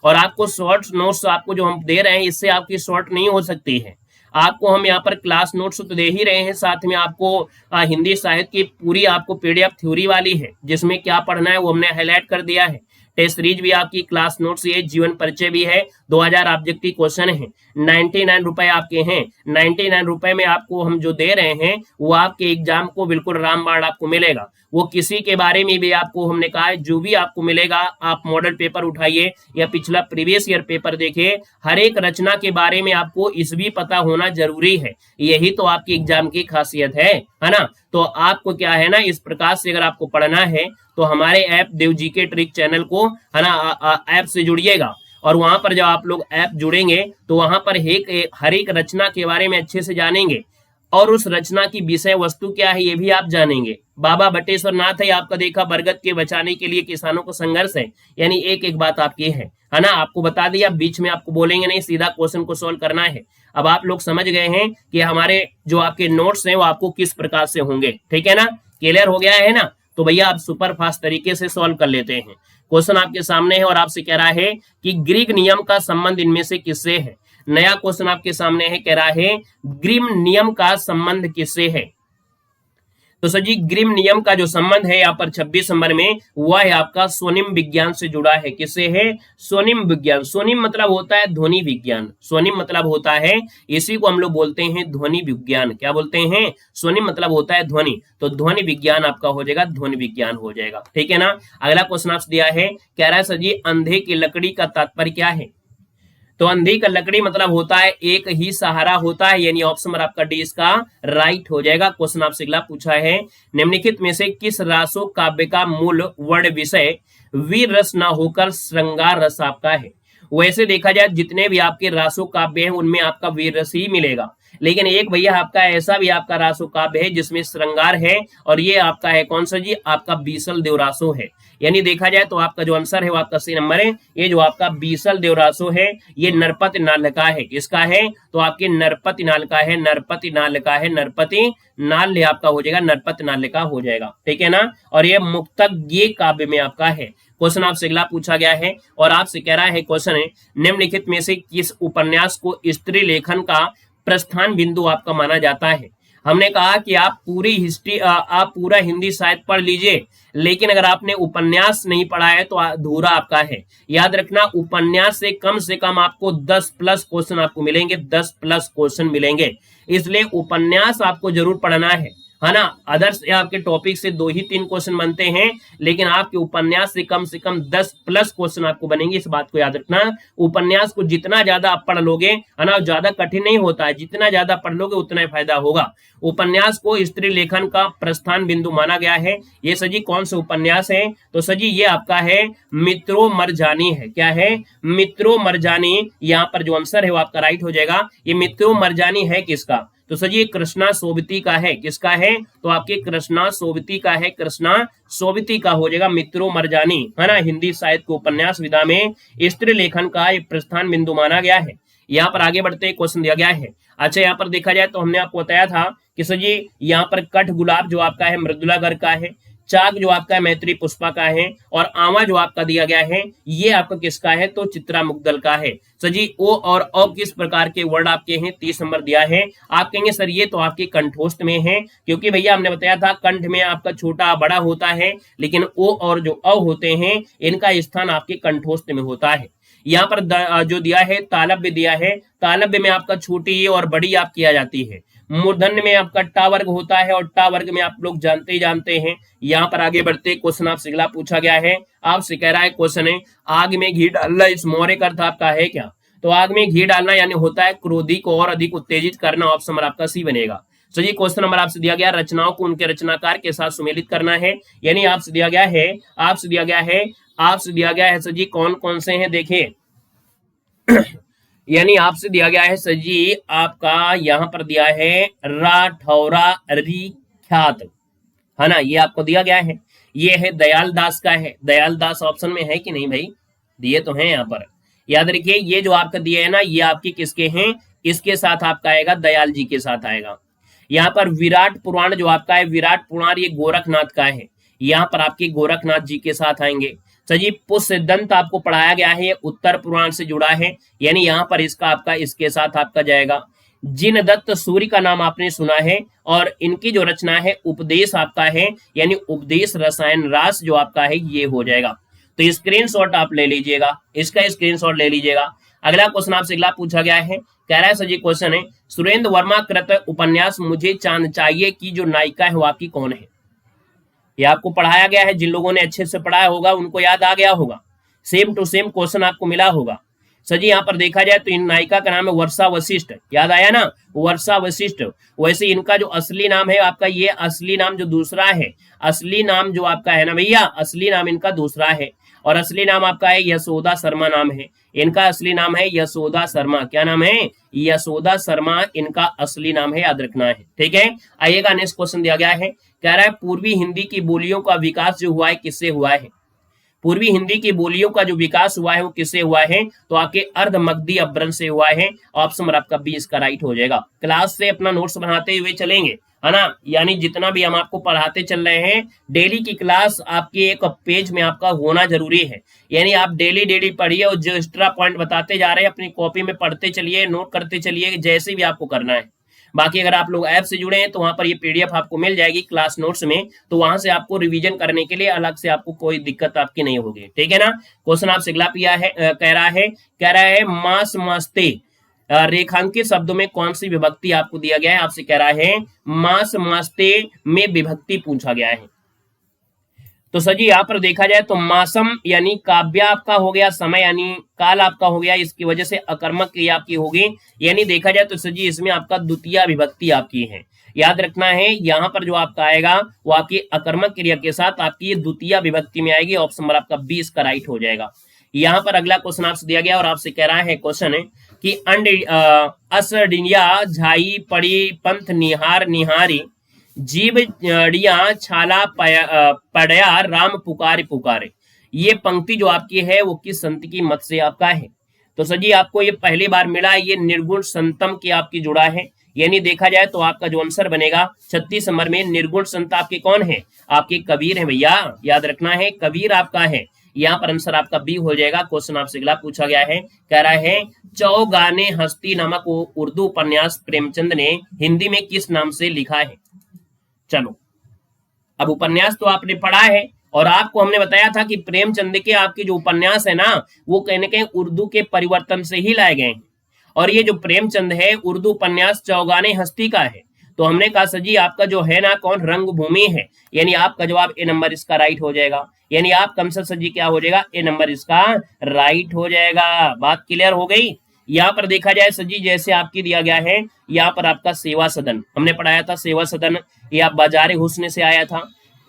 और आपको शॉर्ट नोट्स आपको जो हम दे रहे हैं इससे आपकी शॉर्ट नहीं हो सकती है। आपको हम यहाँ पर क्लास नोट्स तो दे ही रहे हैं, साथ में आपको हिंदी साहित्य की पूरी आपको PDF थ्योरी वाली है जिसमें क्या पढ़ना है वो हमने हाईलाइट कर दिया है। टेस्ट सीरीज भी आपकी क्लास नोट्स ये जीवन परिचय भी है, 2000 ऑब्जेक्टिव क्वेश्चन है, 99 रुपए आपके हैं। 99 रुपए में आपको हम जो दे रहे हैं वो आपके एग्जाम को बिल्कुल रामबाण आपको मिलेगा। वो किसी के बारे में भी आपको हमने कहा है जो भी आपको मिलेगा, आप मॉडल पेपर उठाइए या पिछला प्रीवियस ईयर पेपर देखिए, हर एक रचना के बारे में आपको इस भी पता होना जरूरी है, यही तो आपकी एग्जाम की खासियत है ना। तो आपको क्या है ना, इस प्रकार से अगर आपको पढ़ना है तो हमारे ऐप देव जीके ट्रिक चैनल को है ना ऐप से जुड़िएगा। और वहां पर जब आप लोग ऐप जुड़ेंगे तो वहां पर हर एक रचना के बारे में अच्छे से जानेंगे और उस रचना की विषय वस्तु क्या है ये भी आप जानेंगे। बाबा बटेश्वर नाथ है आपका देखा, बरगद के बचाने के लिए किसानों को संघर्ष है, यानी एक एक बात आपकी है ना, आपको बता दिया, बीच में आपको बोलेंगे नहीं, सीधा क्वेश्चन को सोल्व करना है। अब आप लोग समझ गए हैं कि हमारे जो आपके नोट्स हैं वो आपको किस प्रकार से होंगे, ठीक है ना, क्लियर हो गया है ना। तो भैया आप सुपर फास्ट तरीके से सॉल्व कर लेते हैं। क्वेश्चन आपके सामने है और आपसे कह रहा है कि ग्रीक नियम का संबंध इनमें से किससे है। नया क्वेश्चन आपके सामने है, कह रहा है ग्रीक नियम का संबंध किससे है। तो सर जी ग्रीक नियम का जो संबंध है यहाँ पर 26 नंबर में वह है आपका स्वनिम विज्ञान से जुड़ा है। किससे है? स्वनिम विज्ञान। स्वनिम मतलब होता है ध्वनि विज्ञान, स्वनिम मतलब होता है, इसी को हम लोग बोलते हैं ध्वनि विज्ञान। क्या बोलते हैं? स्वनिम मतलब होता है ध्वनि, तो ध्वनि विज्ञान आपका हो जाएगा, ध्वनि विज्ञान हो जाएगा, ठीक है ना। अगला क्वेश्चन आपसे दिया है, कह रहा है सर जी अंधे की लकड़ी का तात्पर्य क्या है। तो अंधी का लकड़ी मतलब होता है एक ही सहारा होता है, यानी ऑप्शन नंबर आपका डी इसका राइट हो जाएगा। क्वेश्चन आपसे अगला पूछा है, निम्नलिखित में से किस रासो काव्य का मूल वर्ण विषय वीर रस न होकर श्रृंगार रस आपका है। वैसे देखा जाए जितने भी आपके रासो काव्य हैं उनमें आपका वीर रस ही मिलेगा, लेकिन एक भैया आपका ऐसा भी आपका रासो काव्य है जिसमें श्रृंगार है, और ये आपका है कौन सा जी, आपका बीसल देवरासो है। यानी देखा जाए तो आपका जो आंसर है वो आपका सी नंबर है, ये जो आपका बीसल देवरासो है ये नरपति नाल का है। किसका है? तो आपके नरपति नाल का है, नरपति नाल का है, नरपति नाल आपका हो जाएगा, नरपति नाल का हो जाएगा, ठीक है ना। और ये मुक्तज्ञ काव्य में आपका है। क्वेश्चन आपसे अगला पूछा गया है और आपसे कह रहा है क्वेश्चन है, निम्नलिखित में से किस उपन्यास को स्त्री लेखन का प्रस्थान बिंदु आपका माना जाता है। हमने कहा कि आप पूरी हिस्ट्री आप पूरा हिंदी साहित्य पढ़ लीजिए, लेकिन अगर आपने उपन्यास नहीं पढ़ा है तो अधूरा आपका है। याद रखना उपन्यास से कम आपको 10+ क्वेश्चन आपको मिलेंगे, 10+ क्वेश्चन मिलेंगे, इसलिए उपन्यास आपको जरूर पढ़ना है ना। अदर्स आपके टॉपिक से 2 ही 3 क्वेश्चन बनते हैं, लेकिन आपके उपन्यास से कम 10+ क्वेश्चन आपको बनेंगे, इस बात को याद रखना। उपन्यास को जितना ज्यादा आप पढ़ लोगे है ना, ज्यादा कठिन नहीं होता है, जितना ज्यादा पढ़ लोगे उतना ही फायदा होगा। उपन्यास को स्त्री लेखन का प्रस्थान बिंदु माना गया है। ये सजी कौन सा उपन्यास है? तो सजी ये आपका है मित्रों मरजानी है। क्या है? मित्रों मरजानी। यहाँ पर जो आंसर है वो आपका राइट हो जाएगा। ये मित्रों मरजानी है किसका? तो सर ये कृष्णा सोबती का है। किसका है? तो आपके कृष्णा सोबती का है, कृष्णा सोबती का हो जाएगा मित्रों मरजानी, है ना। हिंदी साहित्य को उपन्यास विधा में स्त्री लेखन का एक प्रस्थान बिंदु माना गया है। यहाँ पर आगे बढ़ते क्वेश्चन दिया गया है। अच्छा यहाँ पर देखा जाए तो हमने आपको बताया था कि सर जी यहाँ पर कठ गुलाब जो आपका है मृदुला गर्ग का है, चाक जो आपका है मैत्री पुष्पा का है, और आवा जो आपका दिया गया है ये आपका किसका है? तो चित्रा मुग्दल का है। सर जी ओ और औ किस प्रकार के वर्ड आपके हैं? 30 नंबर दिया है। आप कहेंगे सर ये तो आपके कंठोस्त में है, क्योंकि भैया हमने बताया था कंठ में आपका छोटा बड़ा होता है, लेकिन ओ और जो अ होते हैं इनका स्थान आपके कंठोस्त में होता है। यहाँ पर जो दिया है तालब्य दिया है, तालब्य में आपका छोटी और बड़ी आप किया जाती है। मूर्धन्य में आपका टा वर्ग होता है और टा वर्ग में आप लोग जानते ही जानते हैं। यहाँ पर आगे बढ़ते क्वेश्चन आपसे अगला पूछा गया है। आपसे कह रहा है क्वेश्चन है, आग में घी डालना इस मोहरे का अर्थ आपका है क्या? तो आग में घी डालना यानी होता है क्रोधी को और अधिक उत्तेजित करना। ऑप्शन नंबर आपका सी बनेगा। तो ये क्वेश्चन नंबर आपसे दिया गया, रचनाओं को उनके रचनाकार के साथ सुमेलित करना है, यानी आपसे दिया गया है सर जी कौन कौन से हैं देखिए यानी आपसे दिया गया है सर जी आपका यहाँ पर दिया है राठौरा ख्यात, है ना, ये आपको दिया गया है। ये है दयाल दास का है। दयाल दास ऑप्शन में है कि नहीं भाई? दिए तो हैं यहाँ पर, याद रखिए। ये जो आपका दिया है ना ये आपके किसके हैं? इसके साथ आपका आएगा, दयाल जी के साथ आएगा। यहाँ पर विराट पुराण जो आपका है, विराट पुराण ये गोरखनाथ का है, यहाँ पर आपके गोरखनाथ जी के साथ आएंगे। सजी पुष्य दंत आपको पढ़ाया गया है, उत्तर पुराण से जुड़ा है, यानी यहाँ पर इसका आपका इसके साथ आपका जाएगा। जिन दत्त सूर्य का नाम आपने सुना है और इनकी जो रचना है उपदेश आपका है, यानी उपदेश रसायन रास जो आपका है ये हो जाएगा। तो स्क्रीनशॉट आप ले लीजिएगा, इसका स्क्रीनशॉट ले लीजिएगा। अगला क्वेश्चन आपसे अगला पूछा गया है, कह रहा है सर जी क्वेश्चन है, सुरेंद्र वर्मा कृत उपन्यास मुझे चांद चाहिए की जो नायिका है वो आपकी कौन है? ये आपको पढ़ाया गया है, जिन लोगों ने अच्छे से पढ़ाया होगा उनको याद आ गया होगा, सेम टू सेम क्वेश्चन आपको मिला होगा। सर जी यहाँ पर देखा जाए तो इन नायिका का नाम है वर्षा वशिष्ठ, याद आया ना, वर्षा वशिष्ठ। वैसे इनका जो असली नाम है आपका, ये असली नाम जो दूसरा है, असली नाम जो आपका है ना भैया, असली नाम इनका दूसरा है, और असली नाम आपका है यशोदा शर्मा नाम है। इनका असली नाम है यशोदा शर्मा। क्या नाम है? यशोदा शर्मा इनका असली नाम है, याद रखना है। ठीक है, आइएगा नेक्स्ट क्वेश्चन दिया गया है, कह रहा है पूर्वी हिंदी की बोलियों का विकास जो हुआ है किससे हुआ है? पूर्वी हिंदी की बोलियों का जो विकास हुआ है वो किससे हुआ है? तो आपके अर्ध मगधी अपभ्रंश से हुआ है। ऑप्शन नंबर आपका बी इसका राइट हो जाएगा। क्लास से अपना नोट्स बनाते हुए चलेंगे, है ना, यानी जितना भी हम आपको पढ़ाते चल रहे हैं, डेली की क्लास आपके एक पेज में आपका होना जरूरी है। यानी आप डेली डेली पढ़िए और जो एक्स्ट्रा पॉइंट बताते जा रहे हैं अपनी कॉपी में पढ़ते चलिए, नोट करते चलिए, जैसे भी आपको करना है। बाकी अगर आप लोग ऐप से जुड़े हैं तो वहां पर ये पीडीएफ आपको मिल जाएगी क्लास नोट्स में, तो वहां से आपको रिवीजन करने के लिए अलग से आपको कोई दिक्कत आपकी नहीं होगी। ठीक है ना। क्वेश्चन आपसे अगला कह रहा है मास मस्ते रेखांकित शब्दों में कौन सी विभक्ति आपको दिया गया है? आपसे कह रहा है मास मस्ते में विभक्ति पूछा गया है। तो सर जी यहाँ पर देखा जाए तो मासम यानी काव्य आपका हो गया, समय यानी काल आपका हो गया, इसकी वजह से अकर्मक क्रिया आपकी होगी। यानी देखा जाए तो सर जी इसमें आपका द्वितीय विभक्ति आपकी है, याद रखना है। यहाँ पर जो आपका आएगा वो आपकी अकर्मक क्रिया के साथ आपकी द्वितीय विभक्ति में आएगी। ऑप्शन नंबर आपका बी इसका राइट हो जाएगा। यहाँ पर अगला क्वेश्चन आपसे दिया गया और आपसे कह रहा है क्वेश्चन कि असडिया झाई पड़ी पंथ निहार निहारी जीव जड़िया छाला पड़या राम पुकारे पुकारे। ये पंक्ति जो आपकी है वो किस संत की मत से आपका है? तो सर जी आपको ये पहली बार मिला, ये निर्गुण संतम की आपकी जुड़ा है। यानी देखा जाए तो आपका जो आंसर बनेगा 36 नंबर में निर्गुण संत आपके कौन है? आपके कबीर है भैया, याद रखना है, कबीर आपका है। यहाँ पर आंसर आपका बी हो जाएगा। क्वेश्चन आपसे अगला पूछा गया है, कह रहा है चौगाने हस्ती नामक उर्दू उपन्यास प्रेमचंद ने हिंदी में किस नाम से लिखा है? चलो, अब उपन्यास तो आपने पढ़ा है और आपको हमने बताया था कि प्रेमचंद के आपके जो उपन्यास है ना वो कहीं ना कहीं उर्दू के परिवर्तन से ही लाए गए हैं, और ये जो प्रेमचंद है उर्दू उपन्यास चौगाने हस्ती का है। तो हमने कहा सर जी आपका जो है ना कौन, रंगभूमि है। यानी आपका जवाब ए नंबर इसका राइट हो जाएगा। यानी आप कम से सर जी क्या हो जाएगा, ए नंबर इसका राइट हो जाएगा। बात क्लियर हो गई। यहाँ पर देखा जाए सर जी जैसे आपकी दिया गया है, यहाँ पर आपका सेवा सदन हमने पढ़ाया था, सेवा सदन या बाजारे हुस्न से आया था।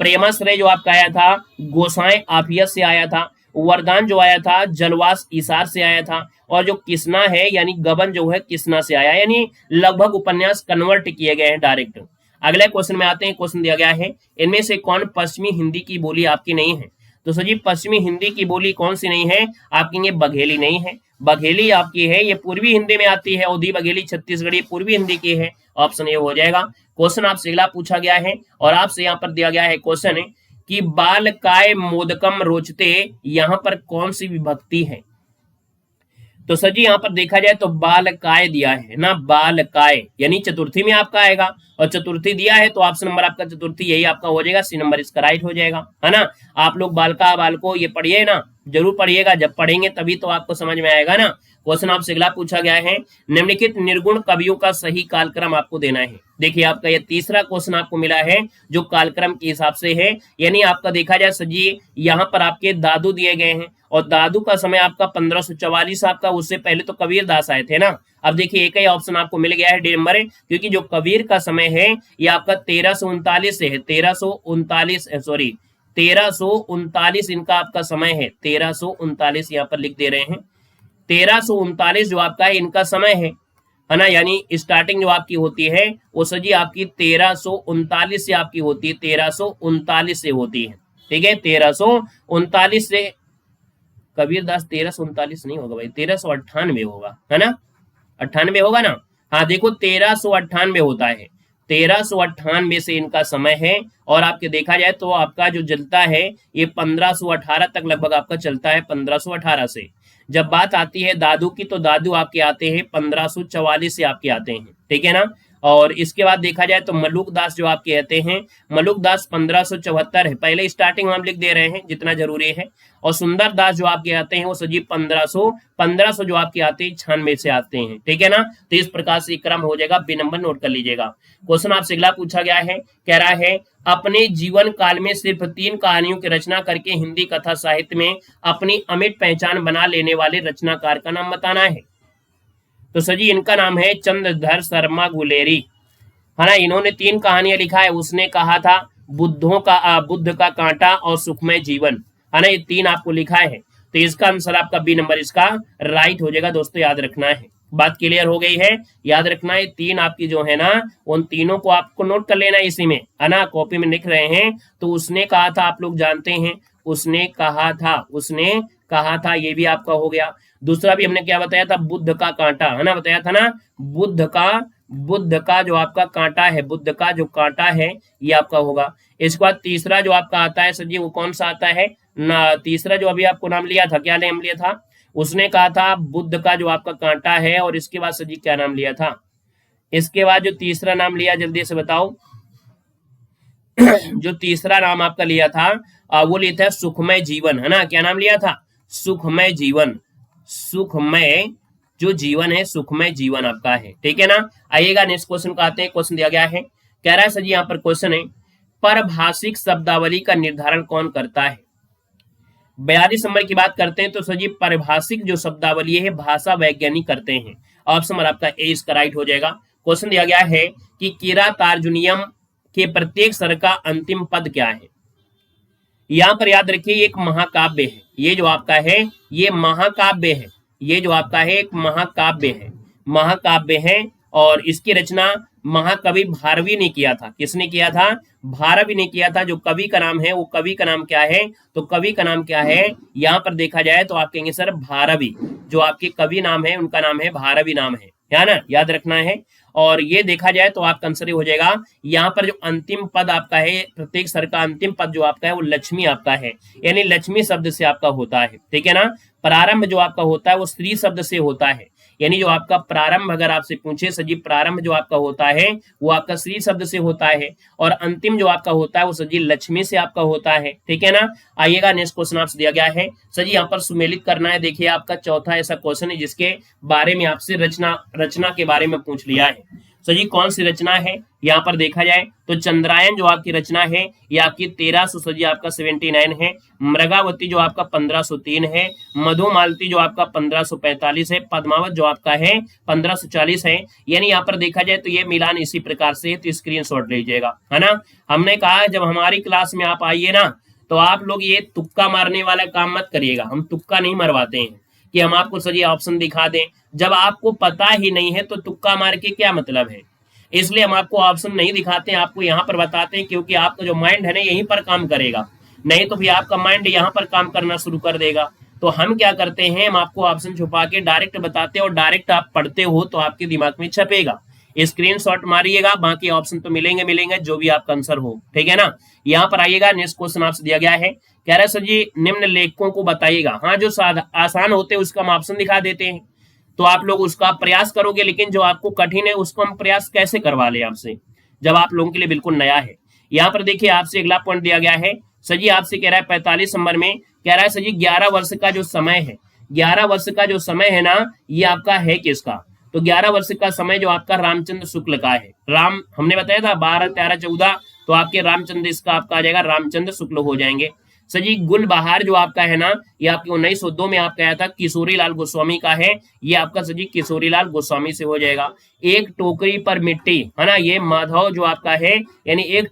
प्रेमाश्रय जो आपका आया था गोसाएं आफियत से आया था। वरदान जो आया था जलवास इसार से आया था। और जो किसना है यानी गबन जो है किसना से आया, यानी लगभग उपन्यास कन्वर्ट किए गए हैं डायरेक्ट। अगले क्वेश्चन में आते हैं। क्वेश्चन दिया गया है इनमें से कौन पश्चिमी हिंदी की बोली आपकी नहीं है? तो सर जी पश्चिमी हिंदी की बोली कौन सी नहीं है आपकी? ये बघेली नहीं है, बघेली आपकी है ये पूर्वी हिंदी में आती है। औधी बघेली छत्तीसगढ़ी पूर्वी हिंदी की है। ऑप्शन ए हो जाएगा। क्वेश्चन आपसे अगला पूछा गया है और आपसे यहाँ पर दिया गया है क्वेश्चन कि बाल काय मोदकम रोचते, यहाँ पर कौन सी विभक्ति है? तो सर जी यहाँ पर देखा जाए तो बाल काय दिया है ना, बाल काय यानी चतुर्थी में आपका आएगा, और चतुर्थी दिया है तो ऑप्शन नंबर आपका चतुर्थी यही आपका हो जाएगा, सी नंबर इसका राइट हो जाएगा, है ना। आप लोग बालका बालको ये पढ़िए ना, जरूर पढ़िएगा, जब पढ़ेंगे तभी तो आपको समझ में आएगा ना। क्वेश्चन आपसे अगला पूछा गया है निम्नलिखित निर्गुण कवियों का सही कालक्रम आपको देना है। देखिए आपका ये तीसरा क्वेश्चन आपको मिला है जो कालक्रम के हिसाब से है। यानी आपका देखा जाए सर जी यहाँ पर आपके दादू दिए गए हैं और दादू का समय आपका 1544 आपका, उससे पहले तो कबीर दास आए थे ना। अब देखिए एक ही ऑप्शन आपको मिल गया है डी नंबर, क्योंकि जो कबीर का समय है ये आपका 1339 से है, 1339 इनका आपका समय है, 1339 यहाँ पर लिख दे रहे हैं। 1339 जो आपका है इनका समय है ना। यानी स्टार्टिंग जो आपकी होती है वो सर जी आपकी 1339 से आपकी होती है, 1339 से होती है। ठीक है, 1339 से। कबीर दास 1339 नहीं होगा भाई, 1398 होगा, है ना, 98 होगा ना। हाँ देखो 1398 होता है, 1398 से इनका समय है। और आपके देखा जाए तो आपका जो जलता है ये 1518 तक लगभग आपका चलता है, 1518 से। जब बात आती है दादू की तो दादू आपके आते हैं 1544 से आपके आते हैं। ठीक है ना। और इसके बाद देखा जाए तो मलुक दास जो आप कहते हैं, मलुक दास 1574 है, पहले स्टार्टिंग हम लिख दे रहे हैं जितना जरूरी है। और सुंदर दास जो आपके आते हैं वो सजीव 1500 जो आपके आते हैं 96 से आते हैं, ठीक है ना। तो इस प्रकार से क्रम हो जाएगा, बी नंबर नोट कर लीजिएगा। क्वेश्चन आपसे अगला पूछा गया है, कह रहा है अपने जीवन काल में सिर्फ 3 कहानियों की रचना करके हिंदी कथा साहित्य में अपनी अमिट पहचान बना लेने वाले रचनाकार का नाम बताना है। तो सर जी इनका नाम है चंद्रधर शर्मा गुलेरी, है ना। इन्होंने 3 कहानियां लिखा है। उसने कहा था बुद्ध का कांटा और सुखमय जीवन, है ना। ये 3 आपको लिखा है, तो इसका आंसर आपका बी नंबर इसका राइट हो जाएगा। दोस्तों याद रखना है, बात क्लियर हो गई है। याद रखना है 3 आपकी जो है ना, उन तीनों को आपको नोट कर लेना है इसी में, है ना। कॉपी में लिख रहे हैं। तो उसने कहा था, आप लोग जानते हैं, उसने कहा था, ये भी आपका हो गया। दूसरा भी हमने क्या बताया था, बुद्ध का कांटा, है ना, बताया था ना। बुद्ध का जो आपका कांटा है, बुद्ध का जो कांटा है ये आपका होगा। इसके बाद तीसरा जो आपका आता है सर जी, वो कौन सा आता है ना, तीसरा जो अभी आपको नाम लिया था, क्या नाम लिया था, उसने कहा था बुद्ध का जो आपका कांटा है। और इसके बाद सर जी क्या नाम लिया था, इसके बाद जो तीसरा नाम लिया, जल्दी से बताओ। जो तीसरा नाम आपका लिया था वो लिया था सुखमय जीवन, है ना। क्या नाम लिया था, सुखमय जीवन। सुखमय जो जीवन है, सुखमय जीवन आपका है, ठीक है ना। आइएगा नेक्स्ट क्वेश्चन को आते हैं। क्वेश्चन दिया गया है, कह रहा है सर जी यहाँ पर क्वेश्चन है, परभाषिक शब्दावली का निर्धारण कौन करता है। 42 नंबर की बात करते हैं। तो सर जी परिभाषिक जो शब्दावली है भाषा वैज्ञानिक करते हैं। ऑप्शन नंबर आपका ए इसका राइट हो जाएगा। क्वेश्चन दिया गया है कि किरातार्जुनियम के प्रत्येक स्वर का अंतिम पद क्या है। यहां पर याद रखिए एक महाकाव्य है, ये जो आपका है ये महाकाव्य है, ये जो आपका है एक महाकाव्य है। और इसकी रचना महाकवि भारवी ने किया था। किसने किया था, भारवी ने किया था। जो कवि का नाम है वो कवि का नाम क्या है, तो कवि का नाम क्या है, यहाँ पर देखा जाए तो आप कहेंगे सर भारवी। जो आपके कवि नाम है उनका नाम है भारवी नाम है ना, याद रखना है। और ये देखा जाए तो आपका आंसर हो जाएगा, यहाँ पर जो अंतिम पद आपका है, प्रत्येक स्वर का अंतिम पद जो आपका है वो लक्ष्मी आपका है, यानी लक्ष्मी शब्द से आपका होता है, ठीक है ना। प्रारंभ जो आपका होता है वो स्त्री शब्द से होता है, यानी जो आपका प्रारंभ अगर आपसे पूछे सजीव प्रारंभ जो आपका होता है वो आपका स्त्री शब्द से होता है। और अंतिम जो आपका होता है वो सजीव लक्ष्मी से आपका होता है, ठीक है ना। आइएगा नेक्स्ट क्वेश्चन आपसे दिया गया है सर जी, यहाँ पर सुमेलित करना है। देखिए आपका चौथा ऐसा क्वेश्चन है जिसके बारे में आपसे रचना के बारे में पूछ लिया है। सर जी कौन सी रचना है, यहाँ पर देखा जाए तो चंद्रायन जो आपकी रचना है ये आपकी 1300 सर जी आपका 79 है। मृगावती जो आपका 1503 है। मधुमालती जो आपका 1545 है। पद्मावत जो आपका है 1540 है। यानी यहाँ पर देखा जाए तो ये मिलान इसी प्रकार से, तो स्क्रीनशॉट लीजिएगा, है ना। हमने कहा जब हमारी क्लास में आप आइए ना तो आप लोग ये तुक्का मारने वाला काम मत करिएगा। हम तुक्का नहीं मरवाते हैं कि हम आपको सही ऑप्शन दिखा दें, जब आपको पता ही नहीं है तो तुक्का मार के क्या मतलब है। इसलिए हम आपको ऑप्शन नहीं दिखाते हैं, आपको यहाँ पर बताते हैं, क्योंकि आपका जो माइंड है ना यहीं पर काम करेगा, नहीं तो फिर आपका माइंड यहाँ पर काम करना शुरू कर देगा। तो हम क्या करते हैं, हम आपको ऑप्शन छुपा के डायरेक्ट बताते हैं और डायरेक्ट आप पढ़ते हो तो आपके दिमाग में छपेगा। स्क्रीनशॉट मारिएगा, बाकी ऑप्शन तो मिलेंगे जो भी आपका आंसर हो, ठीक है ना। यहाँ पर आइएगा, नेक्स्ट क्वेश्चन आपसे दिया गया है, कह रहा है सर जी निम्न लेखकों को बताइएगा। हाँ, जो आसान होते हैं उसका हम ऑप्शन दिखा देते हैं, तो आप लोग उसका प्रयास करोगे, लेकिन जो आपको कठिन है उसको हम प्रयास कैसे करवा ले आपसे, जब आप लोगों के लिए बिल्कुल नया है। यहाँ पर देखिए आपसे अगला पॉइंट दिया गया है सर जी, आपसे कह रहा है 45 नंबर में, कह रहा है सर जी 11 वर्ष का जो समय है, 11 वर्ष का जो समय है ना ये आपका है किसका, तो 11 वर्ष का समय जो आपका रामचंद्र शुक्ल का है। राम हमने बताया था 12, 13, 14, तो आपके रामचंद्र इसका आपका आ जाएगा रामचंद्र शुक्ल हो जाएंगे। सर जी गुलबहार जो आपका है ना ये आपके 1902 में आपका आया था, किशोरी लाल गोस्वामी का है, ये आपका सर जी किशोरी लाल गोस्वामी से हो जाएगा। एक टोकरी पर मिट्टी, है ना, ये माधव जो आपका है, यानी एक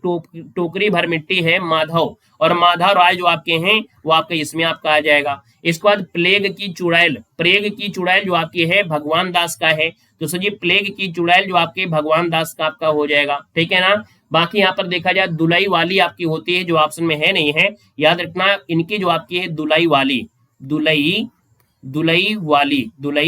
टोकरी भर मिट्टी है माधव, और माधव राय जो आपके हैं वो आपका इसमें आपका आ जाएगा। इसके बाद प्लेग की चुड़ैल जो आपकी है भगवान दास का है, तो सर जी प्लेग की चुड़ैल जो आपके भगवान दास का आपका हो जाएगा, ठीक है ना। बाकी यहाँ पर देखा जाए दुलाई वाली आपकी होती है, जो ऑप्शन में है नहीं है, याद रखना इनकी जो आपकी है दुलाई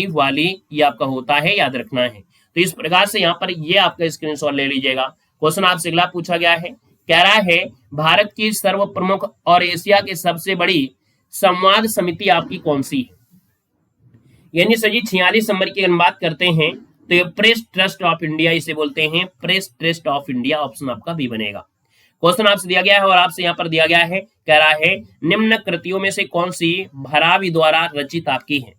वाली ये आपका होता है, याद रखना है। तो इस प्रकार से यहाँ पर ये आपका स्क्रीनशॉट ले लीजिएगा। क्वेश्चन आपसे अगला पूछा गया है, कह रहा है भारत की सर्व प्रमुख और एशिया की सबसे बड़ी संवाद समिति आपकी कौन सी है। यानी सर जी 46 नंबर की बात करते हैं तो ये प्रेस ट्रस्ट ऑफ इंडिया इसे बोलते हैं, press trust of India, option आपका बी बनेगा। क्वेश्चन आपसे दिया गया है और आपसे यहाँ पर दिया गया है, कह रहा है निम्न कृतियों में से कौन सी भरावी द्वारा रचित आपकी है।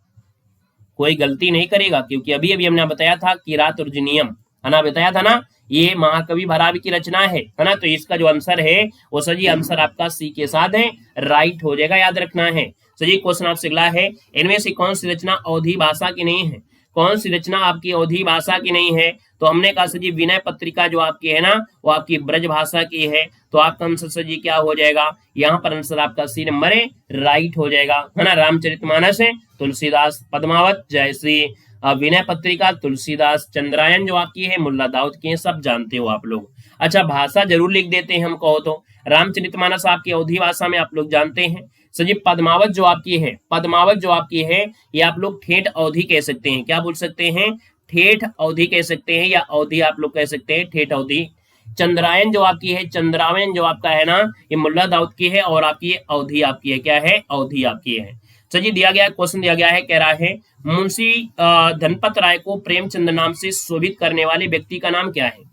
कोई गलती नहीं करेगा, क्योंकि अभी अभी हमने बताया था किरात और जिनियम, है ना, बताया था ना, ये महाकवि भरावी की रचना है ना। तो इसका जो आंसर है वो सही आंसर आपका सी के साथ है, राइट हो जाएगा, याद रखना है। सही क्वेश्चन आपसे अगला है, इनमें से कौन सी रचना अवधी भाषा की नहीं है। कौन सी रचना आपकी अवधी भाषा की नहीं है, तो हमने कहा सर जी विनय पत्रिका जो आपकी है ना वो आपकी ब्रज भाषा की है, तो आपका आंसर सर जी क्या हो जाएगा, यहाँ पर आंसर आपका सी नंबर है, राइट हो जाएगा, है ना। रामचरितमानस है तुलसीदास, पद्मावत जयश्री, विनय पत्रिका तुलसीदास, चंद्रायन जो आपकी है मुल्ला दाऊद की है, सब जानते हो आप लोग। अच्छा भाषा जरूर लिख देते हैं हम कहो तो, रामचरितमानस आपकी अवधी भाषा में आप लोग जानते हैं। सर जी पद्मावत जो आपकी है, पद्मावत जो आपकी है ये आप लोग ठेठ अवधि कह सकते हैं, क्या बोल सकते हैं, ठेठ अवधि कह सकते हैं, या अवधि आप लोग कह सकते हैं, ठेठ अवधि। चंद्रायन जो आपकी है, चंद्रायन जो आपका है ना ये मुल्ला दाऊद की है, और आपकी अवधि आपकी है, क्या है, अवधि आपकी है। सर जी दिया गया क्वेश्चन दिया गया है, कह रहा है मुंशी धनपत राय को प्रेमचंद नाम से शोभित करने वाले व्यक्ति का नाम क्या है।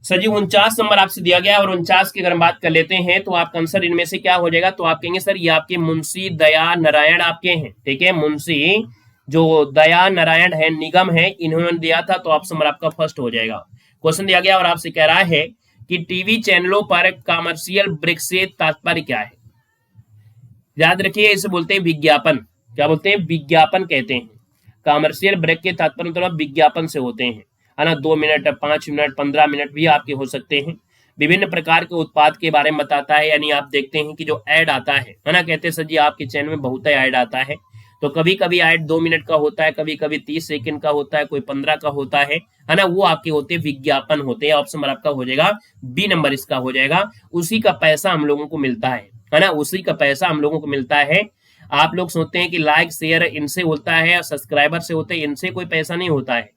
सर जी 49 नंबर आपसे दिया गया है, और 49 की अगर हम बात कर लेते हैं तो आपका आंसर इनमें से क्या हो जाएगा, तो आप कहेंगे सर ये आपके मुंशी दया नारायण आपके हैं, ठीक है, मुंशी जो दया नारायण है निगम है इन्होंने दिया था, तो ऑप्शन नंबर आपका फर्स्ट हो जाएगा। क्वेश्चन दिया गया और आपसे कह रहा है कि टीवी चैनलों पर कमर्शियल ब्रेक से तात्पर्य क्या है। याद रखिए इसे बोलते हैं विज्ञापन, क्या बोलते हैं, विज्ञापन कहते हैं। कमर्शियल ब्रेक के तात्पर्य मतलब विज्ञापन से होते हैं, है ना। 2 मिनट 5 मिनट 15 मिनट भी आपके हो सकते हैं। विभिन्न प्रकार के उत्पाद के बारे में बताता है, यानी आप देखते हैं कि जो ऐड आता है ना, कहते हैं सर जी आपके चैनल में बहुत ऐड आता है, तो कभी कभी ऐड 2 मिनट का होता है, कभी कभी 30 सेकंड का होता है, कोई 15 का होता है ना, वो आपके होते हैं विज्ञापन होते हैं। ऑप्शन नंबर आपका हो जाएगा बी नंबर इसका हो जाएगा। उसी का पैसा हम लोगों को मिलता है ना, उसी का पैसा हम लोगों को मिलता है। आप लोग सोचते हैं कि लाइक शेयर इनसे होता है, सब्सक्राइबर से होते हैं, इनसे कोई पैसा नहीं होता है।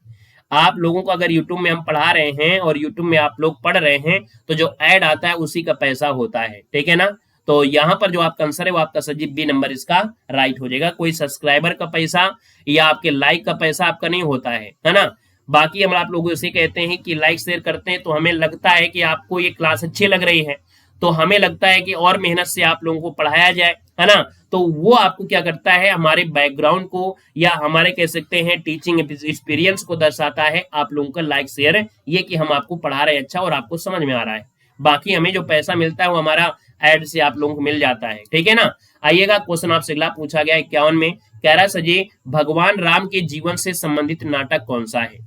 आप लोगों को अगर YouTube में हम पढ़ा रहे हैं और YouTube में आप लोग पढ़ रहे हैं, तो जो ऐड आता है उसी का पैसा होता है, ठीक है ना। तो यहाँ पर जो आपका आंसर है वो आपका सजीव बी नंबर इसका राइट हो जाएगा। कोई सब्सक्राइबर का पैसा या आपके लाइक का पैसा आपका नहीं होता है ना। बाकी हम आप लोग इसे कहते हैं कि लाइक शेयर करते हैं तो हमें लगता है कि आपको ये क्लास अच्छी लग रही है, तो हमें लगता है कि और मेहनत से आप लोगों को पढ़ाया जाए, है ना। तो वो आपको क्या करता है, हमारे बैकग्राउंड को या हमारे कह सकते हैं टीचिंग एक्सपीरियंस को दर्शाता है आप लोगों का लाइक शेयर, ये कि हम आपको पढ़ा रहे हैं अच्छा और आपको समझ में आ रहा है। बाकी हमें जो पैसा मिलता है वो हमारा एड से आप लोगों को मिल जाता है, ठीक है ना। आइएगा क्वेश्चन आपसे अगला पूछा गया 51 में, कह रहा है सर जी भगवान राम के जीवन से संबंधित नाटक कौन सा है।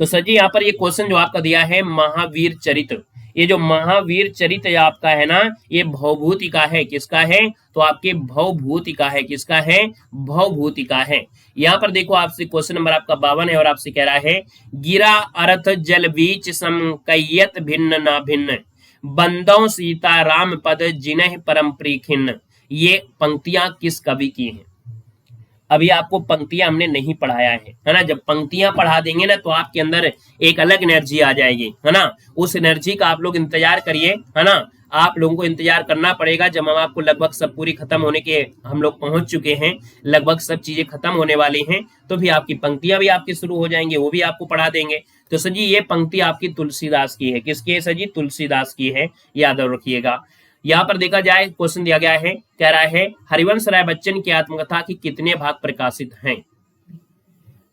तो सर जी यहाँ पर ये क्वेश्चन जो आपका दिया है महावीर चरित्र, ये जो महावीर चरित्र आपका है ना ये भवभूतिका है, किसका है, तो आपके भवभूतिका है, किसका है, भवभूतिका है। यहाँ पर देखो आपसे क्वेश्चन नंबर आपका 52 है और आपसे कह रहा है गिरा अर्थ जल बीच समकयत भिन्न ना भिन्न बंदों सीता राम पद जिन्ह परम प्रीखिन्न, ये पंक्तियां किस कवि की हैं। अभी आपको पंक्तियां हमने नहीं पढ़ाया है ना। जब पंक्तियां पढ़ा देंगे ना तो आपके अंदर एक अलग एनर्जी आ जाएगी, है ना। उस एनर्जी का आप लोग इंतजार करिए, है ना। आप लोगों को इंतजार करना पड़ेगा जब हम आपको लगभग सब पूरी खत्म होने के हम लोग पहुंच चुके हैं, लगभग सब चीजें खत्म होने वाली हैं, तो भी आपकी पंक्तियां भी आपकी शुरू हो जाएंगे, वो भी आपको पढ़ा देंगे। तो सर जी ये पंक्ति आपकी तुलसीदास की है, किसकी है सर जी, तुलसीदास की है, याद रखिएगा। यहाँ पर देखा जाए क्वेश्चन दिया गया है, कह रहा है हरिवंश राय बच्चन की आत्मकथा की कितने भाग प्रकाशित हैं।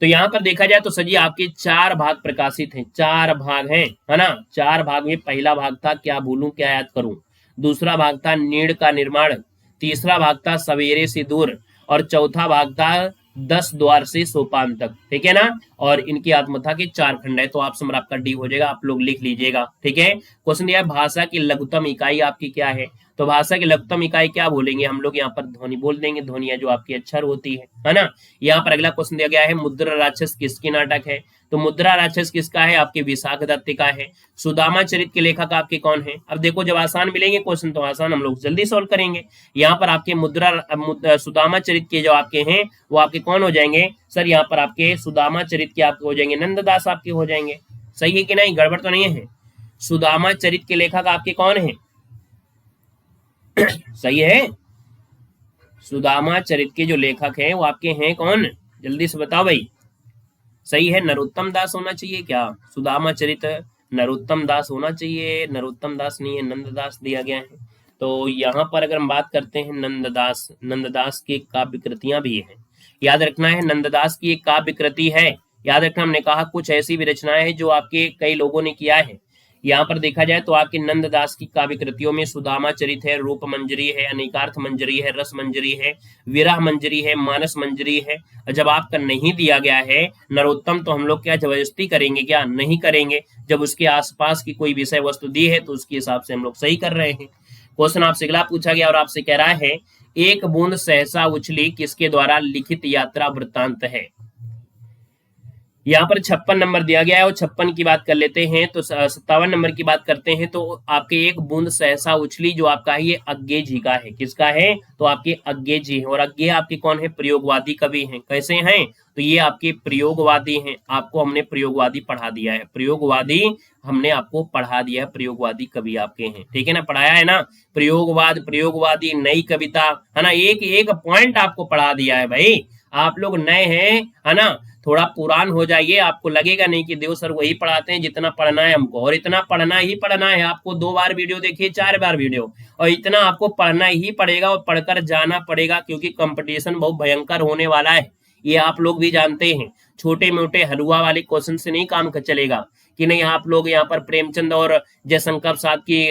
तो यहाँ पर देखा जाए तो सर जी आपके 4 भाग प्रकाशित हैं, 4 भाग हैं, है ना। 4 भाग में पहला भाग था क्या भूलूं क्या याद करूं, दूसरा भाग था नीड़ का निर्माण, तीसरा भाग था सवेरे से दूर, और चौथा भाग था 10 द्वार से सोपान तक, ठीक है ना। और इनकी आत्मकथा के 4 खंड है, तो आप समझ आपका डी हो जाएगा, आप लोग लिख लीजिएगा, ठीक है। क्वेश्चन दिया भाषा की लघुतम इकाई आपकी क्या है, तो भाषा की लघुतम इकाई क्या बोलेंगे हम लोग, यहाँ पर ध्वनि बोल देंगे, ध्वनिया जो आपकी अक्षर होती है ना। यहाँ पर अगला क्वेश्चन दिया गया है मुद्रा राक्षस किसकी नाटक है, तो मुद्रा राक्षस किसका है, आपके विशाख दत्त का है। सुदामा चरित के लेखक आपके कौन है। अब देखो जब आसान मिलेंगे क्वेश्चन तो आसान हम लोग जल्दी सोल्व करेंगे। यहाँ पर आपके सुदामा चरित के जो आपके हैं वो आपके कौन हो जाएंगे सर, यहाँ पर आपके सुदामा चरित के आपके हो जाएंगे नंददास आपके हो जाएंगे, सही है कि नहीं, गड़बड़ तो नहीं है। सुदामा चरित के लेखक आपके कौन है सही है, सुदामा चरित के जो लेखक हैं वो आपके हैं कौन, जल्दी से बताओ भाई। सही है, नरोत्तम दास होना चाहिए क्या? सुदामा चरित नरोत्तम दास होना चाहिए, नरोत्तम दास नहीं है, नंददास दिया गया है। तो यहाँ पर अगर हम बात करते हैं नंददास, नंददास की काव्य कृतियां भी हैं, याद रखना है नंददास की एक काव्य कृति है। याद रखना, हमने कहा कुछ ऐसी भी रचनाएं हैं जो आपके कई लोगों ने किया है। यहाँ पर देखा जाए तो आपके नंददास की काव्य कृतियों में सुदामा चरित है, रूप मंजरी है, अनेकार्थ मंजरी है, रस मंजरी है, विरह मंजरी है, मानस मंजरी है। जब आपका नहीं दिया गया है नरोत्तम, तो हम लोग क्या जबरदस्ती करेंगे? क्या नहीं करेंगे। जब उसके आसपास की कोई विषय वस्तु दी है तो उसके हिसाब से हम लोग सही कर रहे हैं। क्वेश्चन आपसे अगला पूछा गया और आपसे कह रहा है एक बूंद सहसा उछली किसके द्वारा लिखित यात्रा वृत्तांत है। यहाँ पर 56 नंबर दिया गया है और 56 की बात कर लेते हैं तो 57 नंबर की बात करते हैं तो आपके एक बूंद सहसा उछली जो आपका है ये अज्ञे जी का है। किसका है? तो आपके अज्ञे जी है। और अज्ञे आपके कौन है? प्रयोगवादी कवि हैं। कैसे हैं? तो ये आपके प्रयोगवादी हैं। आपको हमने प्रयोगवादी पढ़ा दिया है, प्रयोगवादी हमने आपको पढ़ा दिया है, प्रयोगवादी कवि आपके हैं। ठीक है ना, पढ़ाया है ना, प्रयोगवाद, प्रयोगवादी, नई कविता, है ना, एक एक पॉइंट आपको पढ़ा दिया है भाई। आप लोग नए हैं, है ना, थोड़ा पुरान हो जाइए, आपको लगेगा नहीं कि देव सर वही पढ़ाते हैं जितना पढ़ना है हमको, और इतना पढ़ना ही पढ़ना है आपको। 2 बार वीडियो देखिए, 4 बार वीडियो, और इतना आपको पढ़ना ही पड़ेगा और पढ़कर जाना पड़ेगा, क्योंकि कंपटीशन बहुत भयंकर होने वाला है। ये आप लोग भी जानते हैं। छोटे मोटे हलवा वाले क्वेश्चन से नहीं काम चलेगा कि नहीं आप लोग यहाँ पर प्रेमचंद और जयशंकर प्रसाद की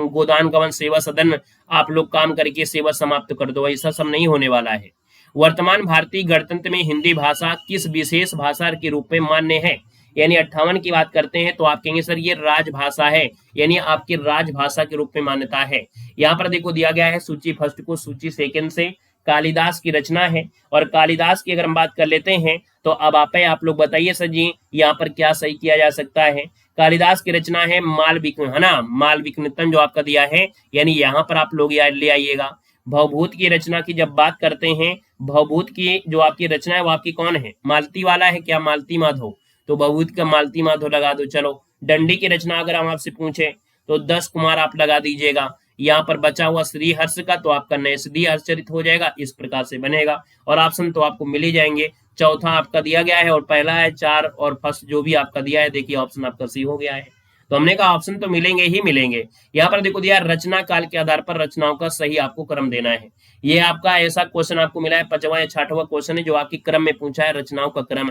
गोदान गवन सेवा सदन आप लोग काम करके सेवा समाप्त कर दो, ऐसा सब नहीं होने वाला है। वर्तमान भारतीय गणतंत्र में हिंदी भाषा किस विशेष भाषा के रूप में मान्य है? यानी 58 की बात करते हैं तो आप कहेंगे सर ये राजभाषा है, यानी आपकी राजभाषा के रूप में मान्यता है। यहाँ पर देखो दिया गया है सूची फर्स्ट को सूची सेकंड से, कालिदास की रचना है। और कालिदास की अगर हम बात कर लेते हैं तो अब आप लोग बताइए सर जी यहाँ पर क्या सही किया जा सकता है। कालिदास की रचना है मालविक, है ना, मालविकनितन जो आपका दिया है, यानी यहाँ पर आप लोग याद ले आइएगा। भवभूत की रचना की जब बात करते हैं, भवभूत की जो आपकी रचना है वो आपकी कौन है? मालती वाला है क्या? मालती माधव, तो भवभूत का मालती माधव लगा दो। चलो दंडी की रचना अगर हम आपसे पूछे तो 10 कुमार आप लगा दीजिएगा। यहाँ पर बचा हुआ श्री हर्ष का तो आपका नैषधीय हर्षचरित हो जाएगा, इस प्रकार से बनेगा। और ऑप्शन तो आपको मिल ही जाएंगे। चौथा आपका दिया गया है और पहला है 4 और फर्स्ट जो भी आपका दिया है, देखिए ऑप्शन आपका सी हो गया है। तो हमने कहा ऑप्शन तो मिलेंगे ही मिलेंगे। यहाँ पर देखो दिया रचना काल के आधार पर रचनाओं का सही आपको क्रम देना है। ये आपका ऐसा क्वेश्चन आपको मिला है 5वां या 6वां क्वेश्चन है जो आपकी क्रम में पूछा है, रचनाओं का क्रम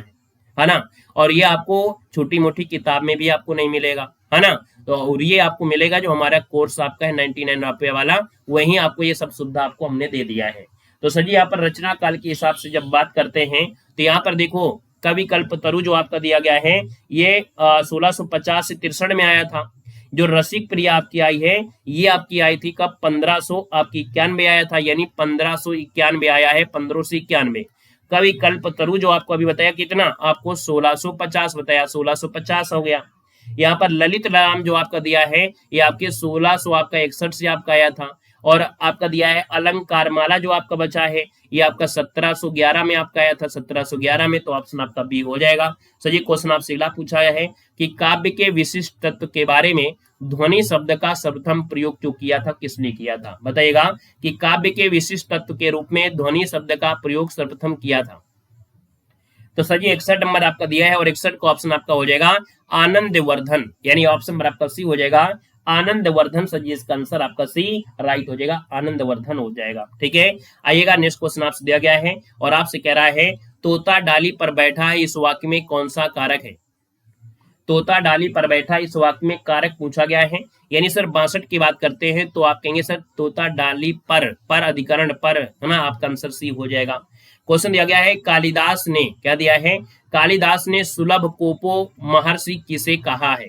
है ना। और ये आपको छोटी मोटी किताब में भी आपको नहीं मिलेगा, है ना। तो और ये आपको मिलेगा जो हमारा कोर्स आपका है 99 रुपये वाला, वही आपको ये सब सुविधा आपको हमने दे दिया है। तो सर जी यहाँ पर रचना काल के हिसाब से जब बात करते हैं तो यहाँ पर देखो कवि कल्पतरु जो आपका दिया गया है ये 1650 से 63 में आया था। जो रसिक प्रिया आपकी आई है ये आपकी आई थी कब? 1500 आपकी 91 आया था, यानी 1591 आया है, 1591। कवि कल्पतरु जो आपको अभी बताया कितना आपको 1650 बताया, 1650 हो गया। यहाँ पर ललित राम जो आपका दिया है ये आपके 1600 आपका 61 से आपका आया था। और आपका दिया है अलंकार माला जो आपका बचा है ये आपका 1711 में आपका आया था, 1711 में, तो ऑप्शन आपका बी हो जाएगा। सर जी क्वेश्चन आपसे अगला पूछा है कि काव्य के विशिष्ट तत्व के बारे में ध्वनि शब्द का सर्वप्रथम प्रयोग जो किया था किसने किया था? बताइएगा कि काव्य के विशिष्ट तत्व के रूप में ध्वनि शब्द का प्रयोग सर्वप्रथम किया था। तो सर जी 61 नंबर आपका दिया है और 61 का ऑप्शन आपका हो जाएगा आनंदवर्धन, यानी ऑप्शन नंबर आपका सी हो जाएगा आनंदवर्धन। सर जी इसका आंसर आपका सी राइट हो जाएगा, आनंदवर्धन हो जाएगा। ठीक है, आइएगा नेक्स्ट क्वेश्चन आपसे दिया गया है और आपसे कह रहा है तोता डाली पर बैठा है इस वाक्य में कौन सा कारक है? तोता डाली पर बैठा इस वाक्य में कारक पूछा गया है। यानी सर 62 की बात करते हैं तो आप कहेंगे सर तोता डाली पर अधिकरण पर, है ना, आपका आंसर सी हो जाएगा। क्वेश्चन दिया गया है कालिदास ने क्या दिया है? कालिदास ने सुलभ कोपो महर्षि किसे कहा है?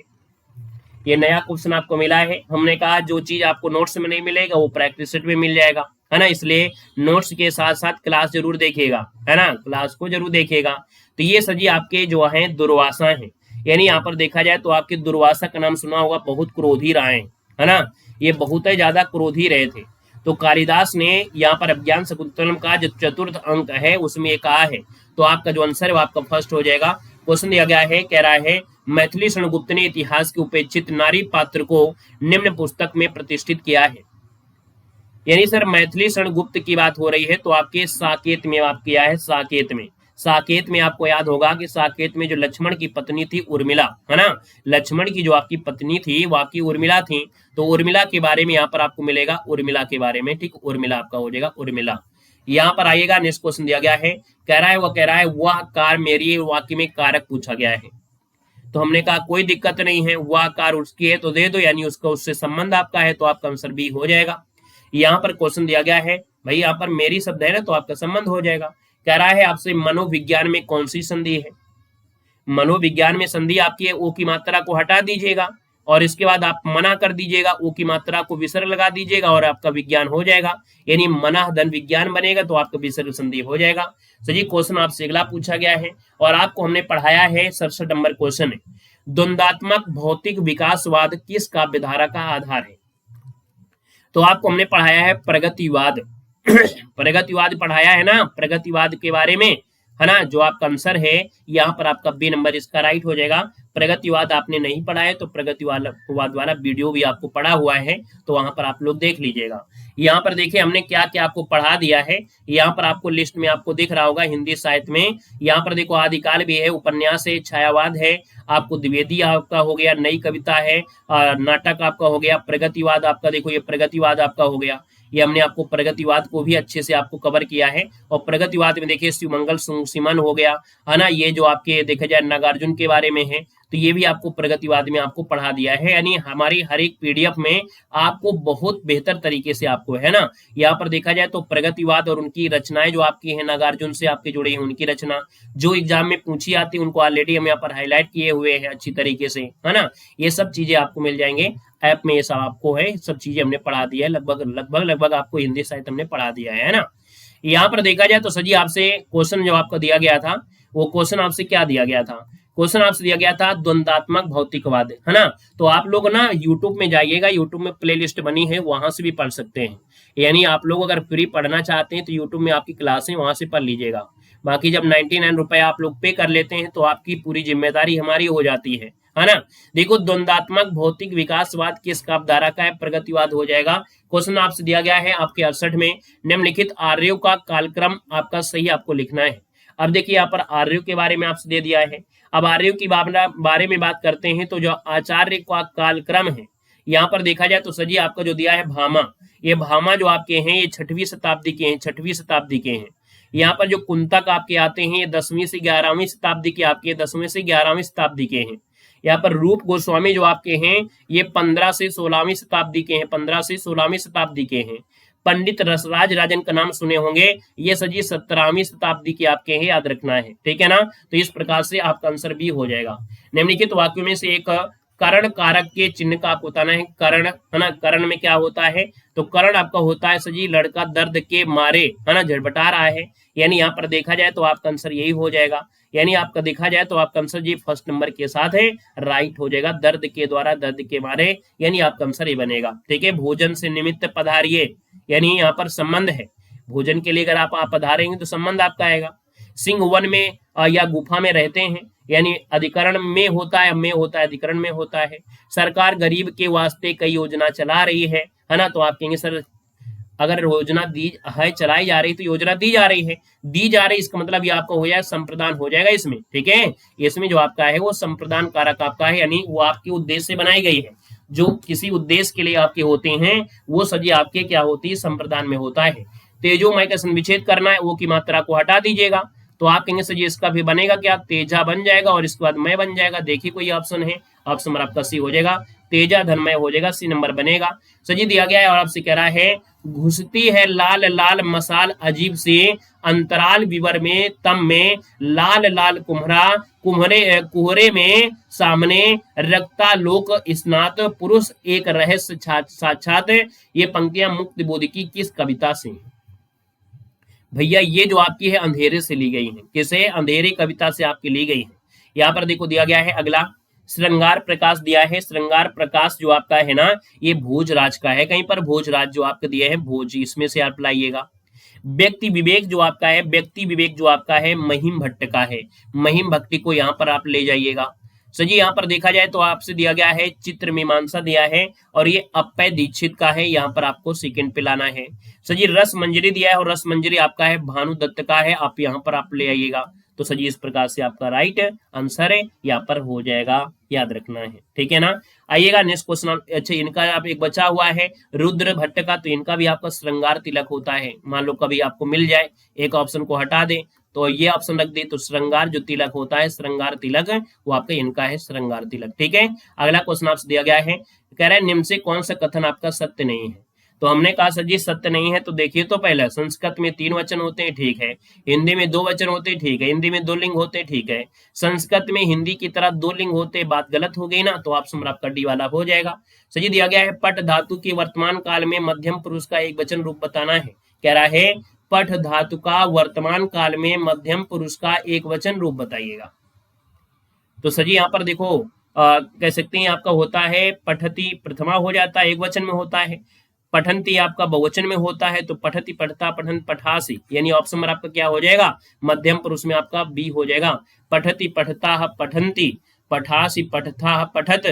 ये नया क्वेश्चन आपको मिला है। हमने कहा जो चीज आपको नोट्स में नहीं मिलेगा वो प्रैक्टिस सेट में मिल जाएगा, है ना, इसलिए नोट्स के साथ साथ क्लास जरूर देखिएगा, है ना, क्लास को जरूर देखिएगा। तो ये सजी आपके जो है दुर्वासा है, यानी यहाँ पर देखा जाए तो आपके दुर्वासा का नाम सुना होगा, बहुत क्रोधी रहे, है ना, ये बहुत ही ज्यादा क्रोधी रहे थे। तो कालिदास ने यहाँ पर अभिज्ञान शकुंतलम का जो चतुर्थ अंक है उसमें कहा है, तो आपका जो आंसर है वो आपका फर्स्ट हो जाएगा। क्वेश्चन दिया गया है, कह रहा है मैथिली शरणगुप्त ने इतिहास के उपेक्षित नारी पात्र को निम्न पुस्तक में प्रतिष्ठित किया है। यानी सर मैथिली शरणगुप्त की बात हो रही है तो आपके साकेत में आप किया है, साकेत में। साकेत में आपको याद होगा कि साकेत में जो लक्ष्मण की पत्नी थी उर्मिला, है ना, लक्ष्मण की जो आपकी पत्नी थी वो आपकी उर्मिला थी, तो उर्मिला के बारे में यहाँ पर आपको मिलेगा, उर्मिला के बारे में, ठीक, उर्मिला आपका हो जाएगा उर्मिला। यहाँ पर आइएगा, नेक्स्ट क्वेश्चन दिया गया है, कह रहा है वह कार मेरी, वाक्य में कारक पूछा गया है, तो हमने कहा कोई दिक्कत नहीं है, वह कार उसकी है तो दे दो, यानी उसका उससे संबंध आपका है, तो आपका आंसर बी हो जाएगा। यहाँ पर क्वेश्चन दिया गया है भाई, यहाँ पर मेरी शब्द है ना, तो आपका संबंध हो जाएगा। कह रहा है आपसे मनोविज्ञान में कौन सी संधि है, मनोविज्ञान में संधि आपकी है, ओ की मात्रा को हटा दीजिएगा और इसके बाद आप मना कर दीजिएगा, ओ की मात्रा को विसर्ग लगा दीजिएगा और आपका विज्ञान हो जाएगा, यानी मना धन विज्ञान बनेगा, तो आपका विसर्ग संधि हो जाएगा। तो जी क्वेश्चन आपसे अगला पूछा गया है और आपको हमने पढ़ाया है 67 नंबर क्वेश्चन है, द्वंदात्मक भौतिक विकासवाद किस काव्यधारा का आधार है, तो आपको हमने पढ़ाया है प्रगतिवाद प्रगतिवाद पढ़ाया है ना, प्रगतिवाद के बारे में, है ना, जो आपका आंसर है यहाँ पर आपका बी नंबर इसका राइट हो जाएगा। प्रगतिवाद आपने नहीं पढ़ा है तो प्रगतिवाद वाला वीडियो भी आपको पढ़ा हुआ है, तो वहां पर आप लोग देख लीजिएगा। यहाँ पर देखिए हमने क्या क्या आपको पढ़ा दिया है, यहाँ पर आपको लिस्ट में आपको दिख रहा होगा हिंदी साहित्य में, यहाँ पर देखो आदिकाल भी है, उपन्यास है, छायावाद है, आपको द्विवेदी आपका हो गया, नई कविता है, नाटक आपका हो गया, प्रगतिवाद आपका देखो ये प्रगतिवाद आपका हो गया, ये हमने आपको प्रगतिवाद को भी अच्छे से आपको कवर किया है। और प्रगतिवाद में देखिए शिवमंगल सुमन हो गया, है ना, ये जो आपके देखा जाए नागार्जुन के बारे में है, तो ये भी आपको प्रगतिवाद में आपको पढ़ा दिया है, यानी हमारी हर एक पीडीएफ में आपको बहुत बेहतर तरीके से आपको, है ना, यहाँ पर देखा जाए तो प्रगतिवाद और उनकी रचनाएं जो आपकी है नागार्जुन से आपके जुड़े हैं, उनकी रचना जो एग्जाम में पूछी आती है उनको ऑलरेडी हम यहाँ पर हाईलाइट किए हुए हैं अच्छी तरीके से, है ना, ये सब चीजें आपको मिल जाएंगे ऐप में, ये सब आपको है, सब चीजें हमने पढ़ा दिया है, लगभग आपको हिंदी साहित्य हमने पढ़ा दिया है ना। यहाँ पर देखा जाए तो सर जी आपसे क्वेश्चन जो आपको दिया गया था, वो क्वेश्चन आपसे क्या दिया गया था, क्वेश्चन आपसे दिया गया था द्वंदात्मक भौतिकवाद, है ना, तो आप लोग ना यूट्यूब में जाइएगा, यूट्यूब में प्लेलिस्ट बनी है, वहां से भी पढ़ सकते हैं, यानी आप लोग अगर फ्री पढ़ना चाहते हैं तो यूट्यूब में आपकी क्लास है, वहां से पढ़ लीजिएगा। बाकी जब 99 रुपए आप लोग पे कर लेते हैं तो आपकी पूरी जिम्मेदारी हमारी हो जाती है ना। देखो द्वंदात्मक भौतिक विकासवाद किस काव्यधारा का है, प्रगतिवाद हो जाएगा। क्वेश्चन आपसे दिया गया है आपके 68 में, निम्नलिखित आर्यों का कालक्रम आपका सही आपको लिखना है। अब देखिए यहाँ पर आर्यों के बारे में आपसे दे दिया है, अब आर्यों की बारे में बात करते हैं तो जो आचार्य का कालक्रम है, यहाँ पर देखा जाए तो सजी आपका जो दिया है भामा, ये भामा जो आपके हैं ये 6वीं शताब्दी के हैं, 6वीं शताब्दी के हैं। यहाँ पर जो कुंतक आपके आते हैं ये 10वीं से 11वीं शताब्दी के आपके, 10वीं से 11वीं शताब्दी के हैं। यहाँ पर रूप गोस्वामी जो आपके हैं ये 15 से 16वीं शताब्दी के हैं, 15 से 16वीं शताब्दी के हैं। पंडित रसराज राजन का नाम सुने होंगे, ये सजी 17वीं शताब्दी के आपके हैं, याद रखना है, ठीक है ना। तो इस प्रकार से आपका आंसर भी हो जाएगा। निम्नलिखित वाक्यों में से एक करण कारक के चिन्ह का आपको बताना है, करण, है ना, करण में क्या होता है, तो करण आपका होता है सजी लड़का दर्द के मारे, है ना, झड़बटा रहा है, यानी यहाँ पर देखा जाए तो आपका आंसर यही हो जाएगा, यानी आपका देखा जाए तो आपका आंसर जी फर्स्ट नंबर के साथ है, राइट हो जाएगा, दर्द के द्वारा, दर्द के मारे, यानी आपका आंसर ये बनेगा, ठीक है। भोजन से निमित्त पधारिये, यानी यहाँ पर संबंध है, भोजन के लिए अगर आप पधारेंगे तो संबंध आपका आएगा। सिंह वन में या गुफा में रहते हैं, यानी अधिकरण में होता है, में होता है, अधिकरण में होता है। सरकार गरीब के वास्ते कई योजना चला रही है ना, तो आप कहेंगे सर अगर योजना दी है, चलाई जा रही तो योजना दी जा रही है, दी जा रही, इसका मतलब ये आपका हो जाएगा संप्रदान हो जाएगा इसमें, ठीक है। इसमें जो आपका है वो संप्रदान कारक आपका है, यानी वो आपके उद्देश्य से बनाई गई है, जो किसी उद्देश्य के लिए आपके होते हैं वो सजी आपके क्या होती है, संप्रदान में होता है। तेजोमय का संविच्छेद करना है, वो की मात्रा को हटा दीजिएगा, तो आप कहेंगे सर जी इसका भी बनेगा क्या, तेजा बन जाएगा और इसके बाद मय बन जाएगा। देखिए कोई ऑप्शन है, ऑप्शन नंबर आपका सी हो जाएगा, तेजा धनमय हो जाएगा, सी नंबर बनेगा। सर जी दिया गया है और आपसे कह रहा है घुसती है लाल लाल मसाल अजीब से अंतराल विवर में तम में लाल लाल कुम्हरा कुहरे में सामने रक्ता लोक स्नात पुरुष एक रहस्य साक्षात। ये पंक्तियां मुक्त बोध की किस कविता से? भैया ये जो आपकी है अंधेरे से ली गई है, किसे? अंधेरे कविता से आपकी ली गई है। यहाँ पर देखो दिया गया है अगला श्रृंगार प्रकाश दिया है, श्रृंगार प्रकाश जो आपका है ना ये भोजराज का है, कहीं पर भोजराज जो आपके दिए है भोज, इसमें से आप लाइएगा। व्यक्ति विवेक जो आपका है, व्यक्ति विवेक जो आपका है महिम भट्ट का है, महिम भट्टी को यहाँ पर आप ले जाइएगा। सो जी यहाँ पर देखा जाए तो आपसे दिया गया है चित्र मीमांसा दिया है और ये अप्पय दीक्षित का है, यहाँ पर आपको सेकंड पे लाना है। सो जी रस मंजरी दिया है और रस मंजरी आपका है भानु दत्त का है, आप यहाँ पर आप ले आइएगा। तो सर जी इस प्रकार से आपका राइट आंसर है यहाँ पर हो जाएगा, याद रखना है, ठीक है ना। आइएगा नेक्स्ट क्वेश्चन। अच्छा, इनका आप एक बचा हुआ है रुद्र भट्ट का, तो इनका भी आपका श्रृंगार तिलक होता है। मान लो कभी आपको मिल जाए, एक ऑप्शन को हटा दे तो ये ऑप्शन रख दे, तो श्रृंगार जो तिलक होता है, श्रृंगार तिलक वो आपका इनका है श्रृंगार तिलक, ठीक है। अगला क्वेश्चन आपसे दिया गया है, कह रहा है निम्न से कौन सा कथन आपका सत्य नहीं है। तो हमने कहा सर जी सत्य नहीं है, तो देखिए तो पहला संस्कृत में 3 वचन होते हैं, ठीक है। हिंदी में 2 वचन होते हैं, ठीक है। हिंदी में 2 लिंग होते हैं, ठीक है। संस्कृत में हिंदी की तरह 2 लिंग होते, बात गलत हो गई ना, तो ऑप्शन आपका डी वाला हो जाएगा। सर जी दिया गया है पट धातु की वर्तमान काल में मध्यम पुरुष का एक वचन रूप बताना है। कह रहा है पठ धातु का वर्तमान काल में मध्यम पुरुष का एक वचन रूप बताइएगा। तो सर जी यहाँ पर देखो कह सकते हैं आपका होता है पठती प्रथमा हो जाता है, एक वचन में होता है। पठंती आपका बहुवचन में होता है, तो पठती पठता पठन पठासी, यानी ऑप्शन नंबर आपका क्या हो जाएगा, मध्यम पुरुष में आपका बी हो जाएगा। पठती पठता पठंती, पठासी पठथा पठत,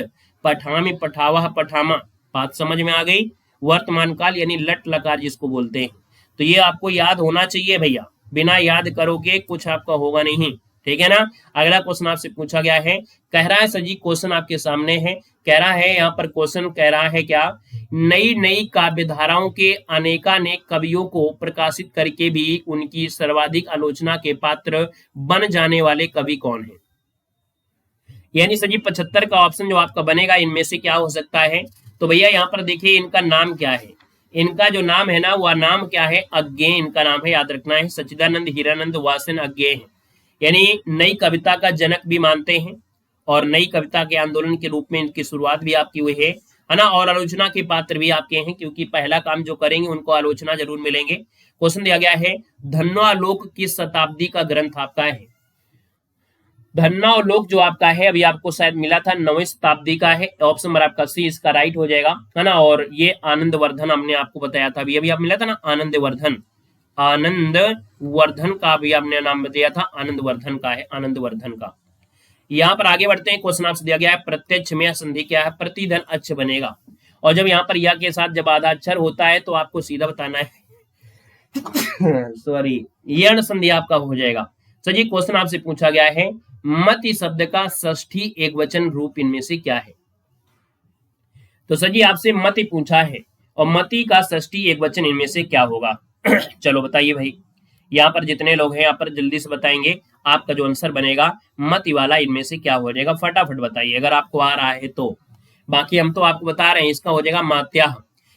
पठामी पठावा पठामा। बात समझ में आ गई। वर्तमान काल यानी लट लकार जिसको बोलते हैं, तो ये आपको याद होना चाहिए भैया, बिना याद करोगे कुछ आपका होगा नहीं, ठीक है ना। अगला क्वेश्चन आपसे पूछा गया है, कह रहा है सर जी क्वेश्चन आपके सामने है, कह रहा है यहाँ पर क्वेश्चन कह रहा है क्या, नई नई काव्य धाराओं के अनेकानेक कवियों को प्रकाशित करके भी उनकी सर्वाधिक आलोचना के पात्र बन जाने वाले कवि कौन है। यानी सर जी 75 का ऑप्शन जो आपका बनेगा इनमें से क्या हो सकता है। तो भैया यहाँ पर देखिए इनका नाम क्या है, इनका जो नाम है ना वह नाम क्या है, अज्ञेय इनका नाम है, याद रखना है। सच्चिदानंद हीरानंद वासन अज्ञेय है, यानी नई कविता का जनक भी मानते हैं और नई कविता के आंदोलन के रूप में इनकी शुरुआत भी आपकी हुई है ना, और आलोचना के पात्र भी आपके हैं, क्योंकि पहला काम जो करेंगे उनको आलोचना जरूर मिलेंगे। क्वेश्चन दिया गया है धन्वालोक किस शताब्दी का ग्रंथ आपका है। धन्नावलोक जो आपका है अभी आपको शायद मिला था 9वीं शताब्दी का है, ऑप्शन नंबर आपका सी इसका राइट हो जाएगा, है ना। और ये आनंद वर्धन हमने आपको बताया था, अभी आप मिला था ना आनंद वर्धन, आनंद वर्धन का भी आपने नाम दिया था, आनंद वर्धन का है, आनंद वर्धन का। यहाँ पर आगे बढ़ते हैं। क्वेश्चन आपसे दिया गया है प्रत्यक्ष में संधि क्या है, प्रतिधन अच्छ बनेगा, और जब यहाँ पर या के साथ जब आधा अक्षर होता है तो आपको सीधा बताना है सॉरी यण संधि आपका हो जाएगा। सर जी क्वेश्चन आपसे पूछा गया है मति शब्द का षष्ठी एक वचन रूप इनमें से क्या है। तो सर जी आपसे मति पूछा है और मति का षष्ठी एक वचन इनमें से क्या होगा चलो बताइए भाई, यहाँ पर जितने लोग हैं यहाँ पर जल्दी से बताएंगे, आपका जो आंसर बनेगा मति वाला इनमें से क्या हो जाएगा, फटाफट बताइए अगर आपको आ रहा है तो। बाकी हम तो आपको बता रहे हैं, इसका हो जाएगा मात्या,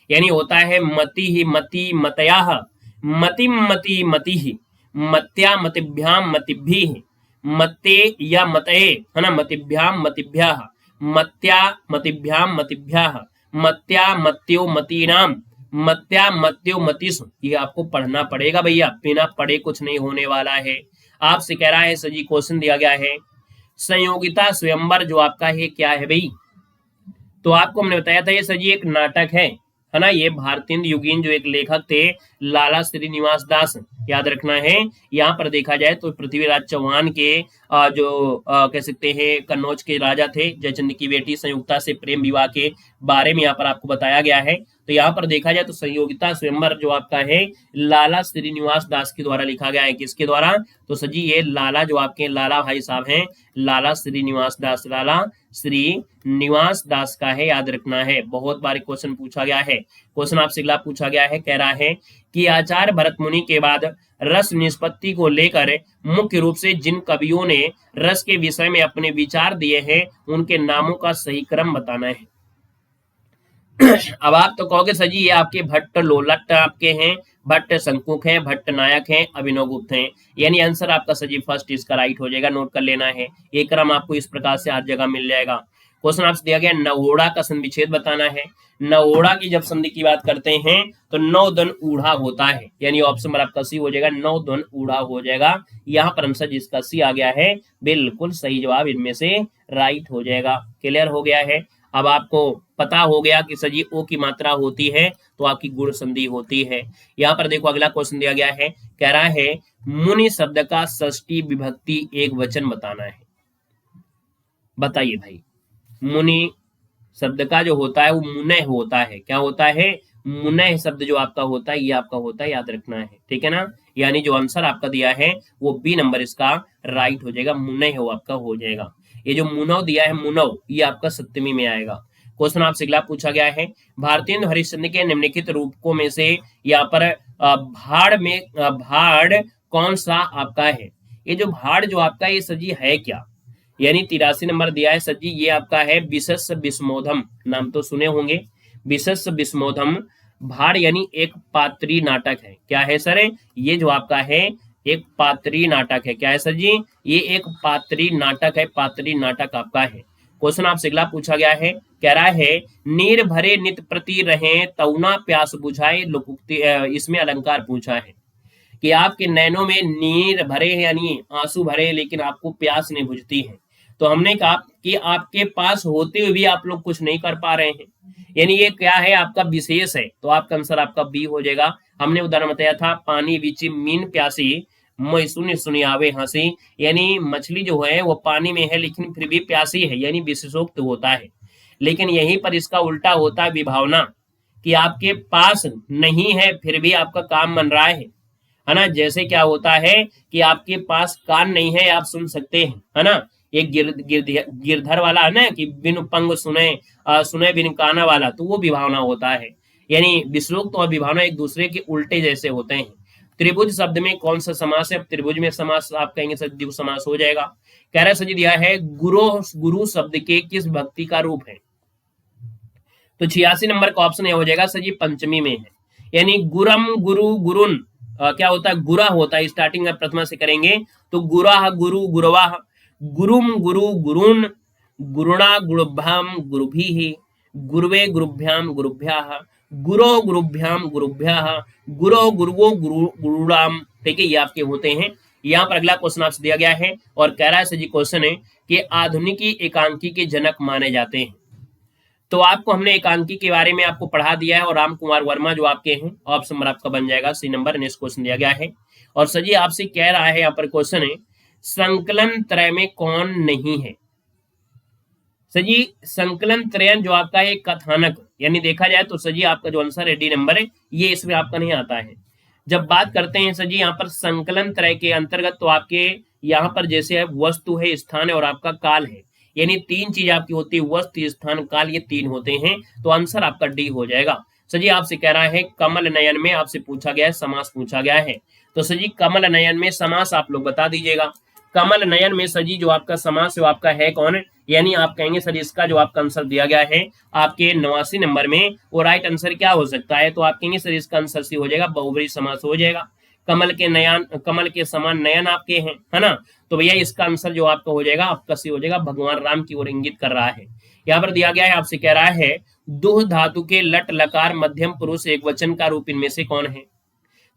यानी होता है मति ही मति मतया, मति मति मति ही, मत्या मतिभ्याम मतिभि, मत्ते या मतये, है ना, मतिभ्याम मतिभ्या, मत्या मतिभ्याम मतिभ्या, मत्या मत्यो मतीनाम, मत्या मत्यो मतिसु। ये आपको पढ़ना पड़ेगा भैया, बिना पढ़े कुछ नहीं होने वाला है। आपसे कह रहा है सर जी क्वेश्चन दिया गया है संयोगिता स्वयंवर जो आपका है क्या है भाई। तो आपको हमने बताया था ये सर जी एक नाटक है ना। ये भारतेंदु युगीन जो एक लेखक थे लाला श्रीनिवास दास, याद रखना है। यहाँ पर देखा जाए तो पृथ्वीराज चौहान के जो कह सकते हैं कन्नौज के राजा थे, जयचंद की बेटी संयुक्ता से प्रेम विवाह के बारे में यहाँ पर आपको बताया गया है। तो यहाँ पर देखा जाए तो संयोगिता स्वयंवर जो आपका है लाला श्रीनिवास दास के द्वारा लिखा गया है। किसके द्वारा, तो सर जी ये लाला जो आपके लाला भाई साहब हैं लाला श्रीनिवास दास, लाला श्रीनिवास दास का है, याद रखना है। बहुत बार क्वेश्चन पूछा गया है। क्वेश्चन आपसे अगला पूछा गया है, कह रहा है कि आचार्य भरत मुनि के बाद रस निष्पत्ति को लेकर मुख्य रूप से जिन कवियों ने रस के विषय में अपने विचार दिए हैं उनके नामों का सही क्रम बताना है। अब आप तो कहोगे सर जी ये आपके भट्ट लोलट आपके हैं, भट्ट शंकुक हैं, भट्ट नायक हैं, अभिनव गुप्त हैं, यानी आंसर आपका सर जी फर्स्ट इसका राइट हो जाएगा, नोट कर लेना है। ये क्रम आपको इस प्रकार से हर जगह मिल जाएगा। क्वेश्चन आपसे दिया गया नवोड़ा का संधि विच्छेद बताना है। नवोड़ा की जब संधि की बात करते हैं तो नौ दन ऊढ़ा होता है, यानी ऑप्शन नंबर आपका सी हो जाएगा, नौ दन ऊढ़ा हो जाएगा। यहाँ पर आंसर जिसका सी आ गया है बिल्कुल सही जवाब इनमें से राइट हो जाएगा। क्लियर हो गया है। अब आपको पता हो गया कि सर जी ओ की मात्रा होती है तो आपकी गुण संधि होती है। यहाँ पर देखो अगला क्वेश्चन दिया गया है, कह रहा है मुनि शब्द का षष्ठी विभक्ति एक वचन बताना है। बताइए भाई, मुनि शब्द का जो होता है वो मुनय होता है, क्या होता है, मुनय शब्द जो आपका होता है ये आपका होता है, याद रखना है, ठीक है ना। यानी जो आंसर आपका दिया है वो बी नंबर इसका राइट हो जाएगा, मुनव आपका हो जाएगा। ये जो मुनव दिया है, मुनव, ये आपका सप्तमी में आएगा। क्वेश्चन आपसे अगला पूछा गया है, भारतीय हरिश्चंद्र के निम्नलिखित रूपकों में से यहाँ पर भाड़ कौन सा आपका है? ये जो भाड़ जो आपका ये सजी है क्या? यानी 83 नंबर दिया है सजी, ये आपका है विशस्य विस्मोधम, नाम तो सुने होंगे, विशस्य विस्मोधम। भाड़ यानी एक पात्री नाटक है। क्या है सर? ये जो आपका है एक पात्री नाटक है। क्या है सर जी? ये एक पात्री नाटक है, पात्री नाटक आपका है। क्वेश्चन आपसे अगला पूछा गया है, कह रहा है नीर भरे नित प्रति रहे तउना प्यास बुझाए लोकोक्ति, इसमें अलंकार पूछा है कि आपके नैनों में नीर भरे हैं यानी आंसू भरे, लेकिन आपको प्यास नहीं बुझती है। तो हमने कहा कि आपके पास होते हुए भी आप लोग कुछ नहीं कर पा रहे हैं, यानी ये क्या है आपका विशेष है, तो आपका आंसर आपका बी हो जाएगा। हमने उदाहरण बताया था, पानी बीच मीन प्यासी मैं सुनी सुनी आवे हंसी, यानी मछली जो है वो पानी में है लेकिन फिर भी प्यासी है, यानी विशेषोक्त होता है। लेकिन यहीं पर इसका उल्टा होता है विभावना, कि आपके पास नहीं है फिर भी आपका काम बन रहा है ना। जैसे क्या होता है कि आपके पास कान नहीं है, आप सुन सकते हैं, है ना। एक गिरधर वाला है ना कि बिन पंग सुने सुने बिन काना वाला, तो वो विभावना होता है। यानी विश्वोक्त और विभावना एक दूसरे के उल्टे जैसे होते हैं। त्रिभुज शब्द में कौन सा समास है? अब त्रिभुज में समास आप कहेंगे सर द्विगु समास हो जाएगा। कह रहा सजी दिया है गुरु शब्द के किस भक्ति का रूप है? तो 86 नंबर का ऑप्शन ये हो जाएगा सर जी पंचमी में है, यानी गुरम गुरु गुरुन क्या होता है? गुरा होता है, स्टार्टिंग में प्रथमा से करेंगे तो गुरा गुरु गुरवा, गुरुम गुरु गुरुन, गुरुणा गुरुभ्याम गुरुभि, गुरुवे गुरुभ्याम गुरुभ्या, गुरो गुरुभ्याम गुरुभ्या, गुरो गुरुवो गुरुराम। ठीक है, ये आपके होते हैं। यहाँ पर अगला क्वेश्चन आपसे दिया गया है और कह रहा है सर जी क्वेश्चन है कि आधुनिकी एकांकी के जनक माने जाते हैं। तो आपको हमने एकांकी के बारे में आपको पढ़ा दिया है और राम कुमार वर्मा जो आपके हैं, ऑप्शन नंबर आपका बन जाएगा सी नंबर। नेक्स्ट क्वेश्चन दिया गया है और सर जी आपसे कह रहा है, यहाँ पर क्वेश्चन है संकलन त्रय में कौन नहीं है? सर जी संकलन त्रयन जो आपका है कथानक, यानी देखा जाए तो सर जी आपका जो आंसर है डी नंबर है, ये इसमें आपका नहीं आता है। जब बात करते हैं सर जी यहाँ पर संकलन त्रय के अंतर्गत, तो आपके यहाँ पर जैसे है वस्तु है, स्थान है और आपका काल है, यानी तीन चीज आपकी होती है, वस्तु स्थान काल, ये तीन होते हैं। तो आंसर आपका डी हो जाएगा। सर जी आपसे कह रहा है कमल नयन में आपसे पूछा गया है, समास पूछा गया है। तो सर जी कमल नयन में समास आप लोग बता दीजिएगा। कमल नयन में सर जी जो आपका समास है वो आपका है कौन? यानी आप कहेंगे सर इसका जो आपका आंसर दिया गया है आपके 89 नंबर में, वो राइट आंसर क्या हो सकता है? तो आप कहेंगे सर इसका आंसर सी हो जाएगा, बहुब्रीहि समास हो जाएगा। कमल के नयन, कमल के समान नयन आपके हैं, है ना। तो भैया इसका आंसर जो आपका हो जाएगा आपका सी हो जाएगा, भगवान राम की ओर इंगित कर रहा है। यहाँ पर दिया गया है, आपसे कह रहा है दुह धातु के लट लकार मध्यम पुरुष एक वचन का रूप इनमें से कौन है?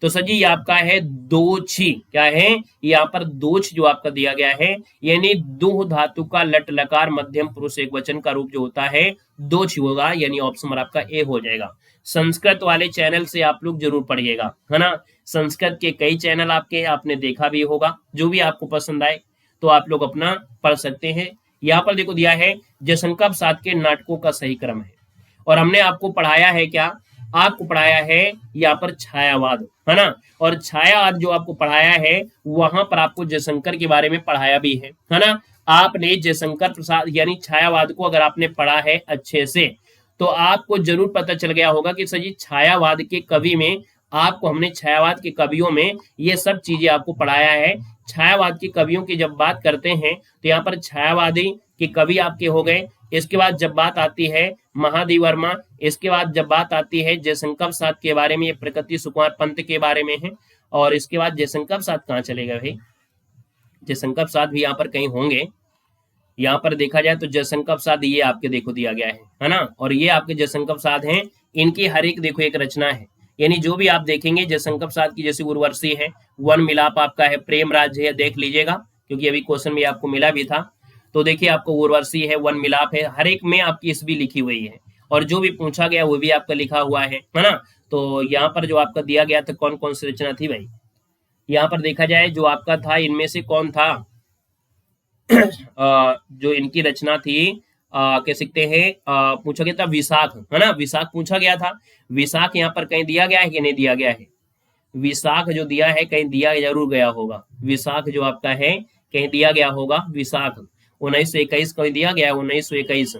तो सर जी ये आपका है दोछी। क्या है? यहाँ पर दोछ जो आपका दिया गया है, यानी दुह धातु का लट लकार मध्यम पुरुष एक वचन का रूप जो होता है दोछ होगा, यानी ऑप्शन नंबर आपका ए हो जाएगा। संस्कृत वाले चैनल से आप लोग जरूर पढ़िएगा, है ना। संस्कृत के कई चैनल आपके आपने देखा भी होगा, जो भी आपको पसंद आए तो आप लोग अपना पढ़ सकते हैं। यहाँ पर देखो दिया है जयशंकर प्रसाद के नाटकों का सही क्रम है, और हमने आपको पढ़ाया है क्या? आपको पढ़ाया है यहाँ पर छायावाद, है ना। और छायावाद जो आपको पढ़ाया है वहां पर आपको जयशंकर के बारे में पढ़ाया भी है ना। आपने जयशंकर प्रसाद यानी छायावाद को अगर आपने पढ़ा है अच्छे से, तो आपको जरूर पता चल गया होगा कि सर जी छायावाद के कवि में आपको हमने छायावाद के कवियों में ये सब चीजें आपको पढ़ाया है। छायावाद के कवियों की जब बात करते हैं तो यहाँ पर छायावादी के कवि आपके हो गए। इसके बाद जब बात आती है महादेव वर्मा, इसके बाद जब बात आती है जयशंकर प्रसाद के बारे में, ये प्रकृति सुकुमार पंत के बारे में है। और इसके बाद जयशंकर प्रसाद कहाँ चले गए भाई? जयशंकर प्रसाद भी यहाँ पर कहीं होंगे। यहाँ पर देखा जाए तो जयशंकर प्रसाद ये आपके देखो दिया गया है ना। और ये आपके जयशंकर प्रसाद हैं, इनकी हर एक देखो एक रचना है, यानी जो भी आप देखेंगे जयशंकर प्रसाद की, जैसे उर्वशी है, वन मिलाप आपका है, प्रेम राज्य है, देख लीजिएगा क्योंकि अभी क्वेश्चन में आपको मिला भी था। तो देखिए आपको उर्वशी है, वन मिलाप है, हर एक में आपकी इस भी लिखी हुई है, और जो भी पूछा गया वो भी आपका लिखा हुआ है ना। तो यहाँ पर जो आपका दिया गया था कौन कौन सी रचना थी भाई? यहाँ पर देखा जाए जो आपका था इनमें से कौन था जो इनकी रचना थी, कह सकते हैं पूछा गया था विशाख, है ना। विशाख पूछा गया था। विशाख यहाँ पर कहीं दिया गया है कि नहीं दिया गया है? विशाख जो दिया है कहीं दिया जरूर गया होगा, विशाख जो आपका है कहीं दिया गया होगा, विशाख 1921 कहीं दिया गया है, 1921,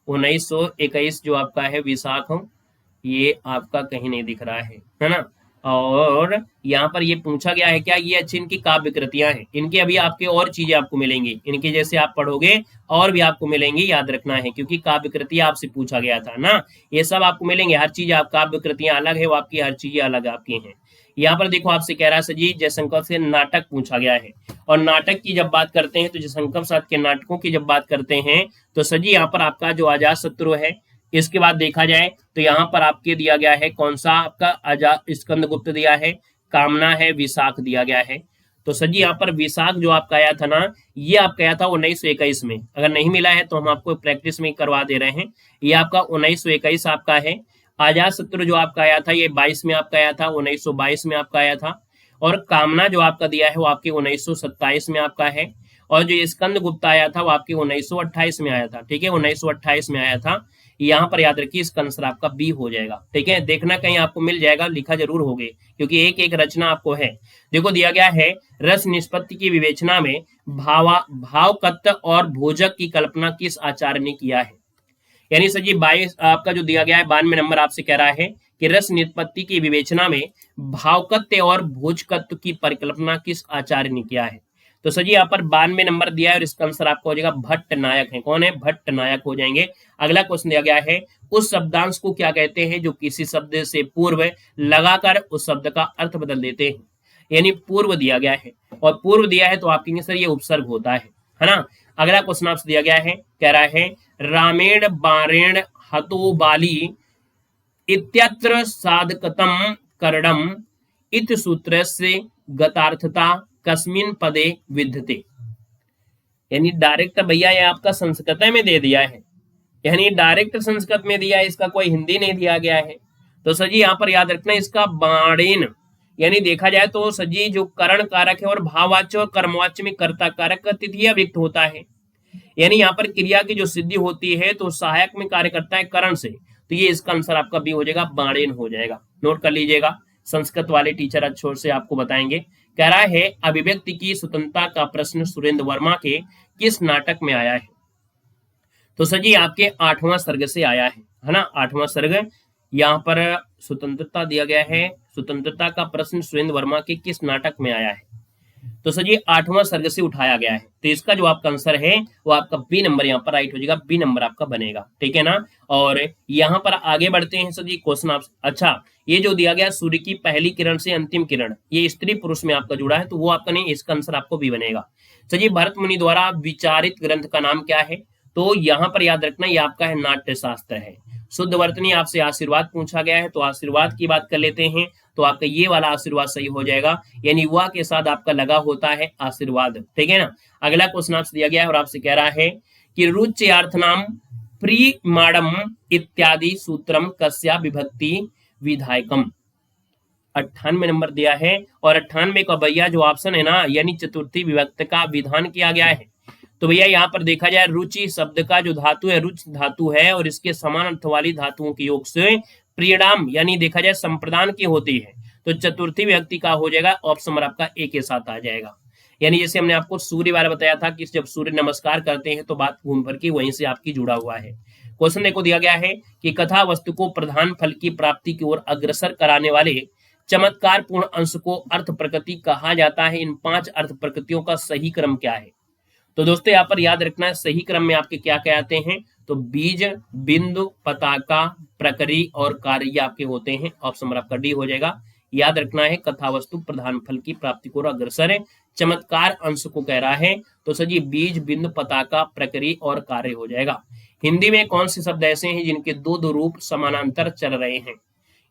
1921 जो आपका है विशाख, ये आपका कहीं नहीं दिख रहा है ना। और यहाँ पर ये पूछा गया है क्या, ये अच्छी इनकी काव्य कृतियां हैं, इनके अभी आपके और चीजें आपको मिलेंगी, इनके जैसे आप पढ़ोगे और भी आपको मिलेंगी, याद रखना है, क्योंकि काव्य कृतियां आपसे पूछा गया था ना, ये सब आपको मिलेंगे, हर चीज आप काव्य कृतियां अलग है, वो आपकी हर चीजें अलग आपकी हैं। यहाँ पर देखो आपसे कह रहा है सजी जयशंकर से नाटक पूछा गया है, और नाटक की जब बात करते हैं तो जयशंकर साहब के नाटकों की जब बात करते हैं तो सजी यहाँ पर आपका जो अजात शत्रु है, इसके बाद देखा जाए तो यहाँ पर आपके दिया गया है कौन सा, आपका अजात स्कंदगुप्त दिया है, कामना है, विशाख दिया गया है। तो सर जी यहाँ पर विशाख जो आपका आया था ना, ये आपका आया था 1921 में, अगर नहीं मिला है तो हम आपको प्रैक्टिस में करवा दे रहे हैं, ये आपका 1921 आपका है। अजात शत्रु जो आपका आया था ये 22 में आपका आया था, 1922 में आपका आया था। और कामना जो आपका दिया है वो आपके 1927 में आपका है। और जो स्कंद गुप्ता आया था वो आपके 1928 में आया था, ठीक है, 1928 में आया था। यहाँ पर याद रखिए इसका आंसर आपका बी हो जाएगा, ठीक है, देखना कहीं आपको मिल जाएगा, लिखा जरूर होगे, क्योंकि एक एक रचना आपको है। देखो दिया गया है रस निष्पत्ति की विवेचना में भावकत्व और भोजक की कल्पना किस आचार्य ने किया है। यानी सर जी 22 आपका जो दिया गया है 92 नंबर आपसे कह रहा है कि रस निष्पत्ति की विवेचना में भावकत्व और भोजकत्व की परिकल्पना किस आचार्य ने किया है। तो सर जी यहाँ पर 92 नंबर दिया है और इसका आंसर आपका हो जाएगा भट्ट नायक है, कौन है, भट्ट नायक हो जाएंगे। अगला क्वेश्चन दिया गया है उस शब्दांश को क्या कहते हैं जो किसी शब्द से पूर्व लगाकर उस शब्द का अर्थ बदल देते हैं। यानी पूर्व दिया गया है, और पूर्व दिया है तो आप कहेंगे सर ये उपसर्ग होता है ना। अगला क्वेश्चन आपसे दिया गया है, कह रहा है रामेण बारेण हतो बाली इत्यत्र साधकतम करणम इत सूत्र से गतार्थता कस्मिन पदे विद्यते। यानी डायरेक्ट भैया ये आपका संस्कृत में दे दिया है, यानी डायरेक्ट संस्कृत में दिया है, इसका कोई हिंदी नहीं दिया गया है। तो सजी यहाँ पर याद रखना इसका बाणेन, यानी देखा जाए तो सजी जो करण कारक है और भाववाच्य और कर्मवाच्य में कर्ता कारक तृतीय व्यक्त होता है। यानी यहाँ पर क्रिया की जो सिद्धि होती है तो सहायक में कार्य करता है करण से, तो ये इसका आंसर आपका बी हो जाएगा, बाणेन हो जाएगा, नोट कर लीजिएगा, संस्कृत वाले टीचर अच्छोर से आपको बताएंगे। कह रहा है अभिव्यक्ति की स्वतंत्रता का प्रश्न सुरेंद्र वर्मा के किस नाटक में आया है। तो सर जी आपके 8वां सर्ग से आया है ना, 8वां सर्ग, यहाँ पर स्वतंत्रता दिया गया है, स्वतंत्रता का प्रश्न सुरेंद्र वर्मा के किस नाटक में आया है। तो सर जी 8वां सर्ग से उठाया गया है, तो इसका जो आपका आंसर है वो आपका बी नंबर यहाँ पर राइट हो जाएगा, बी नंबर आपका बनेगा, ठीक है ना। और यहाँ पर आगे बढ़ते हैं सर जी क्वेश्चन आप, अच्छा ये जो दिया गया सूर्य की पहली किरण से अंतिम किरण, ये स्त्री पुरुष में आपका जुड़ा है, तो वो आपका नहीं, इसका आंसर आपको बी बनेगा। सर जी भरत मुनि द्वारा विचारित ग्रंथ का नाम क्या है। तो यहाँ पर याद रखना ये आपका है नाट्य शास्त्र है। शुद्ध वर्तनी आपसे आशीर्वाद पूछा गया है, तो आशीर्वाद की बात कर लेते हैं, तो आपका ये वाला आशीर्वाद सही हो जाएगा, यानी युवा के साथ आपका लगा होता है आशीर्वाद, ठीक है ना। अगला क्वेश्चन आपसे दिया गया है और आपसे कह रहा है कि रुच्यार्थनाम प्रीमाणम इत्यादि सूत्रम कस्या विभक्ति विधायकम। 98 नंबर दिया है, और 98 का भैया जो ऑप्शन है ना, यानी चतुर्थी विभक्त का विधान किया गया है। तो भैया यहाँ पर देखा जाए रुचि शब्द का जो धातु है रुच धातु है, और इसके समान अर्थ वाली धातुओं के योग से प्रियणाम यानी देखा जाए संप्रदान की होती है, तो चतुर्थी व्यक्ति का हो जाएगा, ऑप्शन नंबर आपका ए के साथ आ जाएगा। यानी जैसे हमने आपको सूर्य बारे बताया था कि जब सूर्य नमस्कार करते हैं तो बात घूम फिर की वहीं से आपकी जुड़ा हुआ है। क्वेश्चन देखो दिया गया है कि कथा वस्तु को प्रधान फल की प्राप्ति की ओर अग्रसर कराने वाले चमत्कार पूर्ण अंश को अर्थ प्रकृति कहा जाता है। इन 5 अर्थ प्रकृतियों का सही क्रम क्या है। तो दोस्तों यहाँ पर याद रखना है सही क्रम में आपके क्या क्या आते हैं, तो बीज, बिंदु, पताका, प्रकरी और कार्य आपके होते हैं, ऑप्शन नंबर आपका डी हो जाएगा। याद रखना है कथा वस्तु प्रधान फल की प्राप्ति को अग्रसर है, चमत्कार अंश को कह रहा है, तो सर जी बीज, बिंदु, पताका, प्रकरी और कार्य हो जाएगा। हिंदी में कौन से शब्द ऐसे हैं जिनके दो रूप समानांतर चल रहे हैं।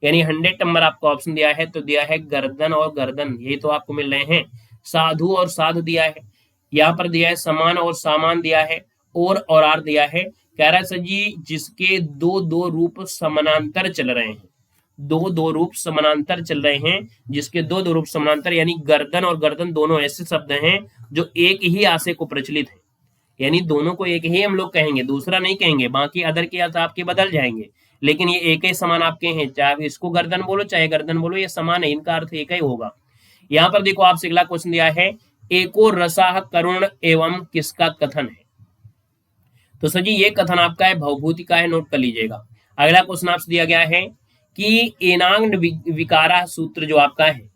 यानी 100 नंबर आपको ऑप्शन दिया है, तो दिया है गर्दन और गर्दन, ये तो आपको मिल रहे हैं। साधु और साधु दिया है, यहाँ पर दिया है समान और सामान दिया है, और आर दिया है। कह रहा है सर जी जिसके दो रूप समानांतर चल रहे हैं, दो रूप समानांतर चल रहे हैं, जिसके दो रूप समानांतर, यानी गर्दन और गर्दन दोनों ऐसे शब्द हैं जो एक ही आशय को प्रचलित है, यानी दोनों को एक ही हम लोग कहेंगे, दूसरा नहीं कहेंगे, बाकी अदर के अर्थ आपके बदल जाएंगे, लेकिन ये एक ही समान आपके हैं, चाहे इसको गर्दन बोलो चाहे गर्दन बोलो, ये समान है, इनका अर्थ एक ही होगा। यहाँ पर देखो आपसे अगला क्वेश्चन दिया है, एको रसाह करुण एवं किसका कथन है। तो सर जी ये कथन आपका है भवभूति का है, नोट कर लीजिएगा। अगला क्वेश्चन आपसे दिया गया है कि एनांग विकारा सूत्र जो आपका है,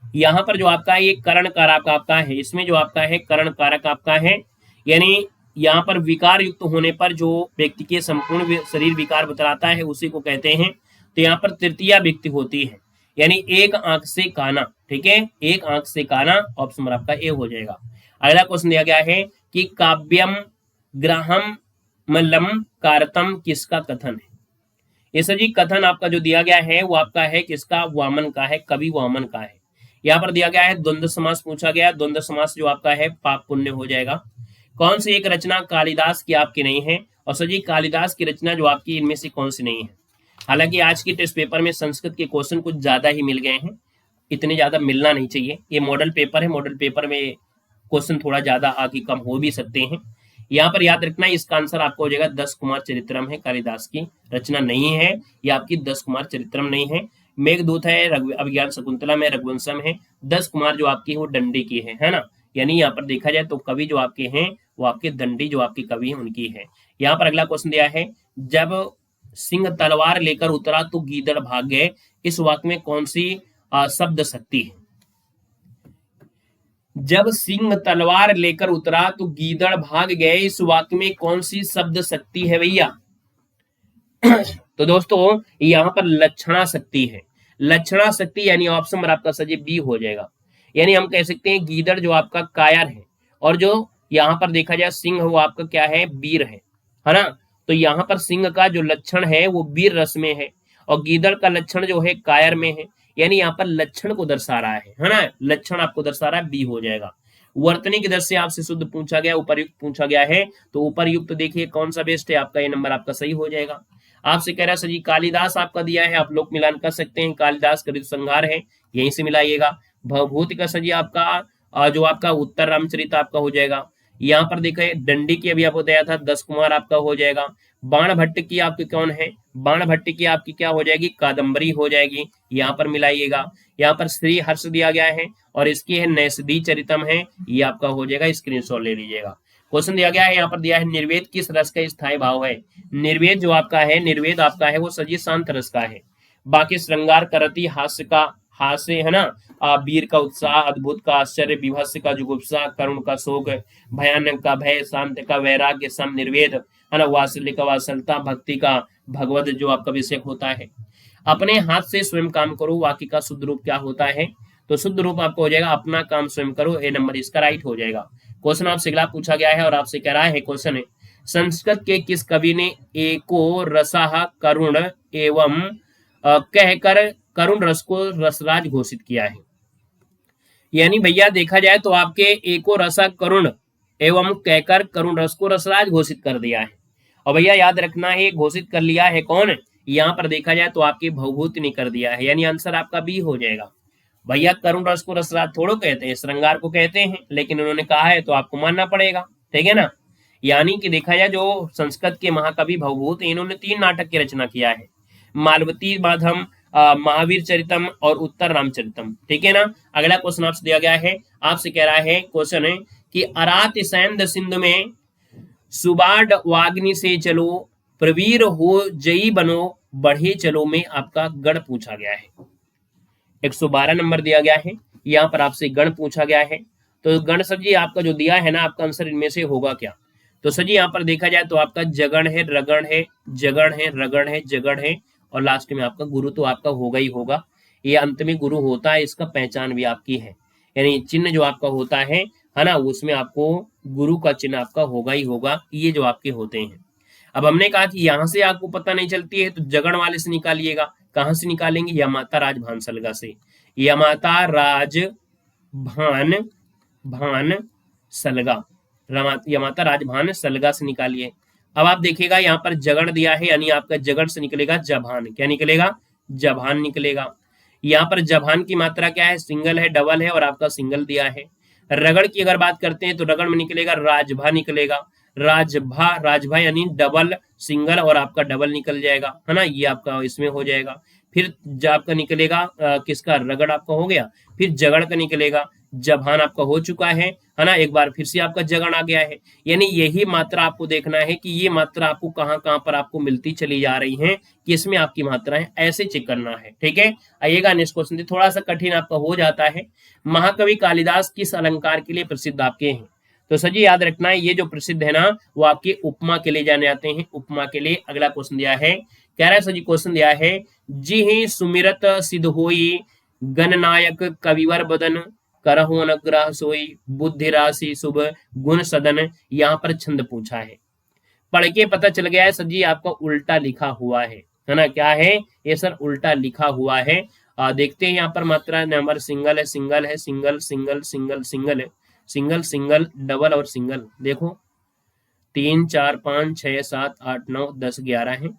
यहाँ पर जो आपका है ये करण कारक आपका है, इसमें जो आपका है करण कारक आपका है, यानी यहाँ पर विकार युक्त होने पर जो व्यक्ति के संपूर्ण शरीर विकार बतलाता है उसी को कहते हैं। तो यहाँ पर तृतीया व्यक्ति होती है, यानी एक आंख से काना, ठीक है, एक आंख से काना, ऑप्शन नंबर आपका ए हो जाएगा। अगला क्वेश्चन दिया गया है कि काव्यम ग्राहम मल्लम कारतम किसका कथन है। ये सर जी कथन आपका जो दिया गया है वो आपका है किसका, वामन का है, कवि वामन का है। यहाँ पर दिया गया है द्वंद्व समास पूछा गया, द्वंद्व समास जो आपका है पाप पुण्य हो जाएगा। कौन सी एक रचना कालिदास की आपकी नहीं है, और सर जी कालिदास की रचना जो आपकी इनमें से कौन सी नहीं है। हालांकि आज के टेस्ट पेपर में संस्कृत के क्वेश्चन कुछ ज्यादा ही मिल गए हैं, इतने ज्यादा मिलना नहीं चाहिए, ये मॉडल पेपर है, मॉडल पेपर में क्वेश्चन थोड़ा ज्यादा आगे कम हो भी सकते हैं। यहाँ पर याद रखना इसका आंसर आपको हो जाएगा 10 कुमार चरित्रम है, कालिदास की रचना नहीं है, ये आपकी 10 कुमार चरित्रम नहीं है। मेघदूत है, अभिज्ञान शकुंतला में रघुवंशम है, 10 कुमार जो आपकी है वो दंडी की है ना। यानी यहाँ पर देखा जाए तो कवि जो आपके हैं वो आपके दंडी जो आपके कवि हैं उनकी है। यहाँ पर अगला क्वेश्चन दिया है, जब सिंह तलवार लेकर उतरा तो गीदड़ भाग गए, इस वाक्य में कौन सी शब्द शक्ति है। जब सिंह तलवार लेकर उतरा तो गीदड़ भाग गए, इस वाक्य में कौन सी शब्द शक्ति है भैया। तो दोस्तों यहाँ पर लक्षणा शक्ति है, लक्षणा शक्ति, यानी ऑप्शन नंबर आपका सही बी हो जाएगा। यानी हम कह सकते हैं गीदड़ जो आपका कायर है, और जो यहाँ पर देखा जाए सिंह वो आपका क्या है, वीर है ना। तो यहाँ पर सिंह का जो लक्षण है वो वीर रस में है, और गीदड़ का लक्षण जो है कायर में है, यानी यहाँ पर लक्षण को दर्शा रहा है ना, लक्षण आपको दर्शा रहा है, बी हो जाएगा। वर्तनी की दृष्टि से आपसे शुद्ध पूछा गया, उपरयुक्त पूछा गया है, तो उपरयुक्त देखिए कौन सा बेस्ट है आपका, ये नंबर आपका सही हो जाएगा। आपसे कह रहा है सर जी कालिदास आपका दिया है, आप लोग मिलान कर सकते हैं, कालिदास का संहार है, यहीं से मिलाइएगा। भवभूति का सर जी आपका जो आपका उत्तर रामचरित आपका हो जाएगा। यहाँ पर देखिए दंडी की अभी आपको बताया था 10 कुमार आपका हो जाएगा। बाण भट्ट की आपकी कौन है, बाण भट्ट की आपकी क्या हो जाएगी, कादम्बरी हो जाएगी, यहाँ पर मिलाइएगा। यहाँ पर श्री हर्ष दिया गया है, और इसकी है नैषधि चरितम है, ये आपका हो जाएगा, स्क्रीनशॉट ले लीजिएगा। क्वेश्चन दिया गया है, यहाँ पर दिया है निर्वेद किस रस का स्थायी भाव है। निर्वेद जो आपका है, निर्वेद आपका है वो सजी शांत रस का है। बाकी श्रृंगार करती हास्य का, हास्य है ना, वीर का उत्साह, अद्भुत का आश्चर्य, विभत्स का जुगुप्सा, करुण का शोक, भयानक का भय, शांत का वैराग्य, सम निर्वेद है ना, वात्सल्य का वात्सलता, भक्ति का भगवत जो आपका विषय होता है। अपने हाथ से स्वयं काम करो, वाक्य का शुद्ध रूप क्या होता है, तो शुद्ध रूप आपको हो जाएगा अपना काम स्वयं करो, ए नंबर इसका राइट हो जाएगा। क्वेश्चन आपसे अगला पूछा गया है, और आपसे कह रहा है क्वेश्चन है, संस्कृत के किस कवि ने एको रसाह करुण एवं कहकर करुण रस को रसराज घोषित किया है। यानी भैया देखा जाए तो आपके एको रसा करुण एवं कहकर करुण रस को रसराज घोषित कर दिया है। और भैया याद रखना है घोषित कर लिया है कौन, यहाँ पर देखा जाए तो आपकी भवभूति ने कर दिया है, यानी आंसर आपका बी हो जाएगा। भैया करुण रस को रसराज थोड़ो कहते हैं, श्रृंगार को कहते हैं, लेकिन उन्होंने कहा है तो आपको मानना पड़ेगा, ठीक है ना। यानी कि देखा जाए जो संस्कृत के महाकवि भवभूत, इन्होंने 3 नाटक की रचना किया है, मालवती माधम, महावीर चरितम और उत्तर रामचरितम, ठीक है ना। अगला क्वेश्चन आपसे दिया गया है, आपसे कह रहा है क्वेश्चन है कि अरात सैंद सिंधु में सुबाड वाग्नि से चलो, प्रवीर हो जई बनो, बढ़े चलो में आपका गण पूछा गया है। 112 नंबर दिया गया है, यहाँ पर आपसे गण पूछा गया है। तो गण सर जी आपका जो दिया है ना, आपका आंसर इनमें से होगा क्या। तो सर जी यहाँ पर देखा जाए तो आपका जगण है, रगण है, जगण है, रगण है, जगण है, और लास्ट में आपका गुरु तो आपका होगा ही होगा। ये अंत में गुरु होता है, इसका पहचान भी आपकी है, यानी चिन्ह जो आपका होता है ना, उसमें आपको गुरु का चिन्ह आपका होगा ही होगा, ये जो आपके होते हैं। अब हमने कहा कि यहाँ से आपको पता नहीं चलती है तो जगण वाले से निकालिएगा। कहाँ से निकालेंगे, यमाता राजभान सलगा से, यमाता राज भान भान सलगा, यमाता राजभान सलगा से निकालिए। अब आप देखिएगा यहाँ पर जगण दिया है, यानी आपका जगण से निकलेगा जभान, क्या निकलेगा, जभान निकलेगा। यहाँ पर जभान की मात्रा क्या है, सिंगल है, डबल है, और आपका सिंगल दिया है। रगड़ की अगर बात करते हैं तो रगड़ में निकलेगा राजभा निकलेगा, राजभा यानी डबल सिंगल और आपका डबल निकल जाएगा, है ना, ये आपका इसमें हो जाएगा। फिर जो आपका निकलेगा किसका, रगड़ आपका हो गया, फिर जगड़ का निकलेगा, जबान आपका हो चुका है ना, एक बार फिर से आपका जगड़ आ गया है। यानी यही मात्रा आपको देखना है कि ये मात्रा आपको कहाँ कहाँ पर आपको मिलती चली जा रही है, किसमें आपकी मात्रा है, ऐसे चेक करना है। ठीक है, आइएगा नेक्स्ट क्वेश्चन, थोड़ा सा कठिन आपका हो जाता है। महाकवि कालिदास किस अलंकार के लिए प्रसिद्ध आपके हैं? तो सर जी याद रखना है, ये जो प्रसिद्ध है ना वो आपके उपमा के लिए जाने जाते हैं, उपमा के लिए। अगला क्वेश्चन दिया है, कह रहा है सर जी क्वेश्चन दिया है, जी ही सुमिरत सिद्ध होई गणनायक कविवर बदन करहु अनुग्रह सोई बुद्धि राशि शुभ गुण सदन। यहाँ पर छंद पूछा है, पढ़ के पता चल गया है सर जी आपका उल्टा लिखा हुआ है ना, क्या है ये सर, उल्टा लिखा हुआ है। देखते हैं यहाँ पर मात्रा नंबर सिंगल है, सिंगल है, सिंगल सिंगल सिंगल सिंगल है, सिंगल सिंगल डबल और सिंगल। देखो 3 4 5 6 7 8 9 10 11 है,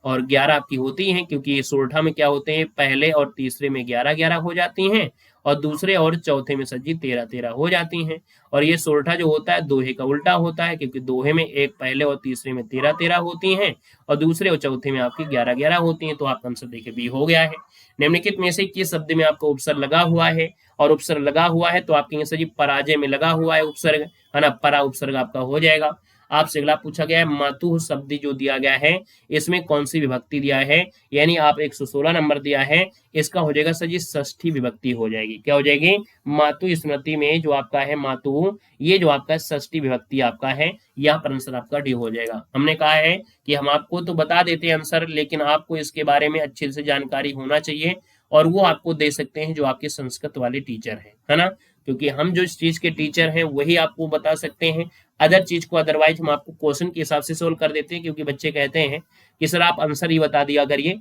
और 11 आपकी होती हैं क्योंकि सोरठा में क्या होते हैं, पहले और तीसरे में 11 11 हो जाती हैं, और दूसरे और चौथे में सजी 13 13 हो जाती हैं। और ये सोरठा जो होता है दोहे का उल्टा होता है, क्योंकि दोहे में एक पहले और तीसरे में 13 13 होती हैं, और दूसरे और चौथे में आपकी 11 11 होती हैं। तो आपका आंसर देखिए बी हो गया है। निम्नलिखित में से किस शब्द में आपका उपसर्ग लगा हुआ है, और उपसर्ग लगा हुआ है तो आपके सर जी पराजय में लगा हुआ है उपसर्ग, है ना, परा उपसर्ग आपका हो जाएगा। आपसे अगला पूछा गया है, मातु शब्द जो दिया गया है इसमें कौन सी विभक्ति दिया है, यानी आप 116 नंबर दिया है, इसका हो जाएगा सर जी षष्ठी विभक्ति हो जाएगी। क्या हो जाएगी, मातु स्मृति में जो आपका है मातु, ये जो आपका षष्ठी विभक्ति आपका है, यहाँ पर आंसर आपका डी हो जाएगा। हमने कहा है कि हम आपको तो बता देते हैं आंसर, लेकिन आपको इसके बारे में अच्छे से जानकारी होना चाहिए, और वो आपको दे सकते हैं जो आपके संस्कृत वाले टीचर है ना, क्योंकि हम जो इस चीज के टीचर हैं वही आपको बता सकते हैं, अदर चीज को अदरवाइज हम आपको क्वेश्चन के हिसाब से सोल्व कर देते हैं, क्योंकि बच्चे कहते हैं कि सर आप आंसर ही बता दिया करिए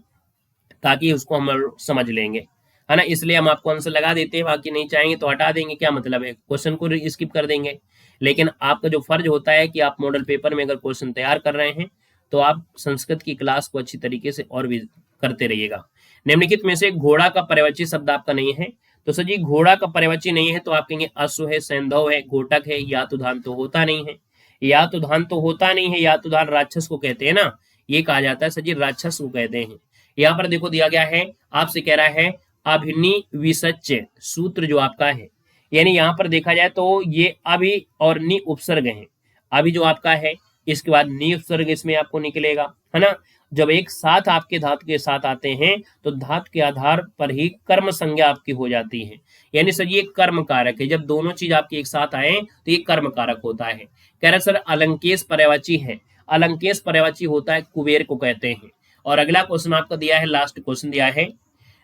ताकि उसको हम समझ लेंगे, है ना, इसलिए हम आपको आंसर लगा देते हैं, बाकी नहीं चाहेंगे तो हटा देंगे, क्या मतलब है, क्वेश्चन को स्किप कर देंगे। लेकिन आपका जो फर्ज होता है कि आप मॉडल पेपर में अगर क्वेश्चन तैयार कर रहे हैं तो आप संस्कृत की क्लास को अच्छी तरीके से और भी करते रहिएगा। निम्नलिखित में से घोड़ा का पर्यायवाची शब्द आपका नहीं है, तो सर जी घोड़ा का पर्यायवाची नहीं है तो आप कहेंगे अश्व है, सैंधव है, घोटक है, यातुधान तो होता नहीं है, यातुधान तो होता नहीं है, यातुधान राक्षस को कहते हैं ना, ये कहा जाता है सर जी राक्षस को कहते हैं। यहाँ पर देखो दिया गया है, आपसे कह रहा है अभिनी विसच्य सूत्र जो आपका है, यानी यहाँ पर देखा जाए तो ये अभि और नि उपसर्ग है, अभि जो आपका है इसके बाद नि उपसर्ग इसमें आपको निकलेगा, है ना। जब एक साथ आपके धातु के साथ आते हैं तो धातु के आधार पर ही कर्म संज्ञा आपकी हो जाती है, यानी सर ये कर्म कारक है, जब दोनों चीज आपके एक साथ आए तो ये कर्म कारक होता है। कह रहे सर अलंकेश पर्यायवाची है, अलंकेश पर्यायवाची होता है कुबेर को कहते हैं। और अगला क्वेश्चन आपका दिया है, लास्ट क्वेश्चन दिया है,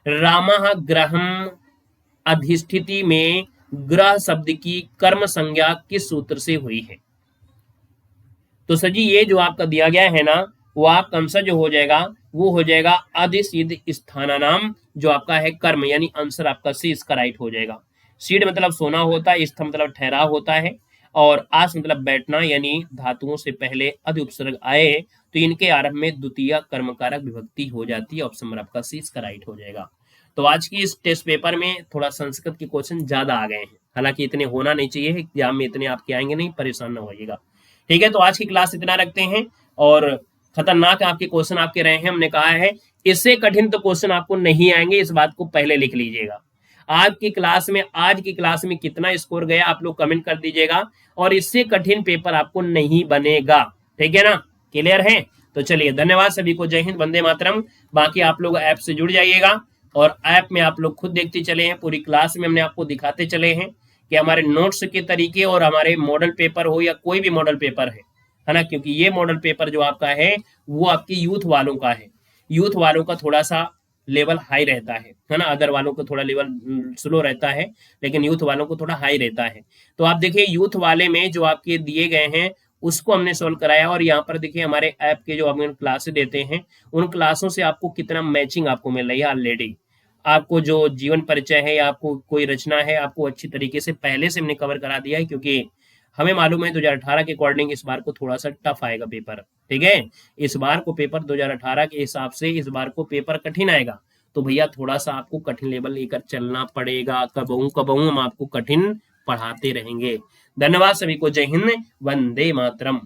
रामः ग्रहम अधिष्ठिति में ग्रह शब्द की कर्म संज्ञा किस सूत्र से हुई है? तो सर जी ये जो आपका दिया गया है ना वो आपका आंसर जो हो जाएगा वो हो जाएगा अधिसिद्ध स्थानानाम जो आपका है कर्म, यानी आंसर आपका सी इसका राइट हो जाएगा। सीड मतलब सोना होता है, स्थ मतलब ठहराव होता है, और आस मतलब बैठना, यानी धातुओं से पहले अधि उपसर्ग आए तो इनके आरंभ में द्वितीय कर्मकारक विभक्ति हो जाती है। ऑप्शन नंबर आपका सी इसका राइट हो जाएगा। तो आज की इस टेस्ट पेपर में थोड़ा संस्कृत के क्वेश्चन ज्यादा आ गए हैं, हालांकि इतने होना नहीं चाहिए, एग्जाम में इतने आपके आएंगे नहीं, परेशान ना होइएगा। ठीक है, तो आज की क्लास इतना रखते हैं, और खतरनाक आपके क्वेश्चन आपके रहे हैं, हमने कहा है इससे कठिन तो क्वेश्चन आपको नहीं आएंगे, इस बात को पहले लिख लीजिएगा। आज की क्लास में कितना स्कोर गया आप लोग कमेंट कर दीजिएगा, और इससे कठिन पेपर आपको नहीं बनेगा। ठीक है ना, क्लियर है? तो चलिए धन्यवाद सभी को, जय हिंद, वंदे मातरम। बाकी आप लोग ऐप से जुड़ जाइएगा, और ऐप में आप लोग खुद देखते चले हैं, पूरी क्लास में हमने आपको दिखाते चले हैं कि हमारे नोट्स के तरीके और हमारे मॉडल पेपर हो या कोई भी मॉडल पेपर है ना, क्योंकि ये मॉडल पेपर जो आपका है वो आपकी यूथ वालों का है, यूथ वालों का थोड़ा सा लेवल हाई रहता है ना, अदर वालों को थोड़ा लेवल स्लो रहता है, लेकिन यूथ वालों को थोड़ा हाई रहता है। तो आप देखिए यूथ वाले में जो आपके दिए गए हैं उसको हमने सोल्व कराया, और यहाँ पर देखिए हमारे ऐप के जो हम क्लासेस देते हैं उन क्लासों से आपको कितना मैचिंग आपको मिल रही है ऑलरेडी। आपको जो जीवन परिचय है या आपको कोई रचना है आपको अच्छी तरीके से पहले से हमने कवर करा दिया है, क्योंकि हमें मालूम है 2018 के अकॉर्डिंग इस बार को थोड़ा सा टफ आएगा पेपर। ठीक है, इस बार को पेपर 2018 के हिसाब से इस बार को पेपर कठिन आएगा, तो भैया थोड़ा सा आपको कठिन लेवल लेकर चलना पड़ेगा, कबहू हम आपको कठिन पढ़ाते रहेंगे। धन्यवाद सभी को, जय हिंद, वंदे मातरम।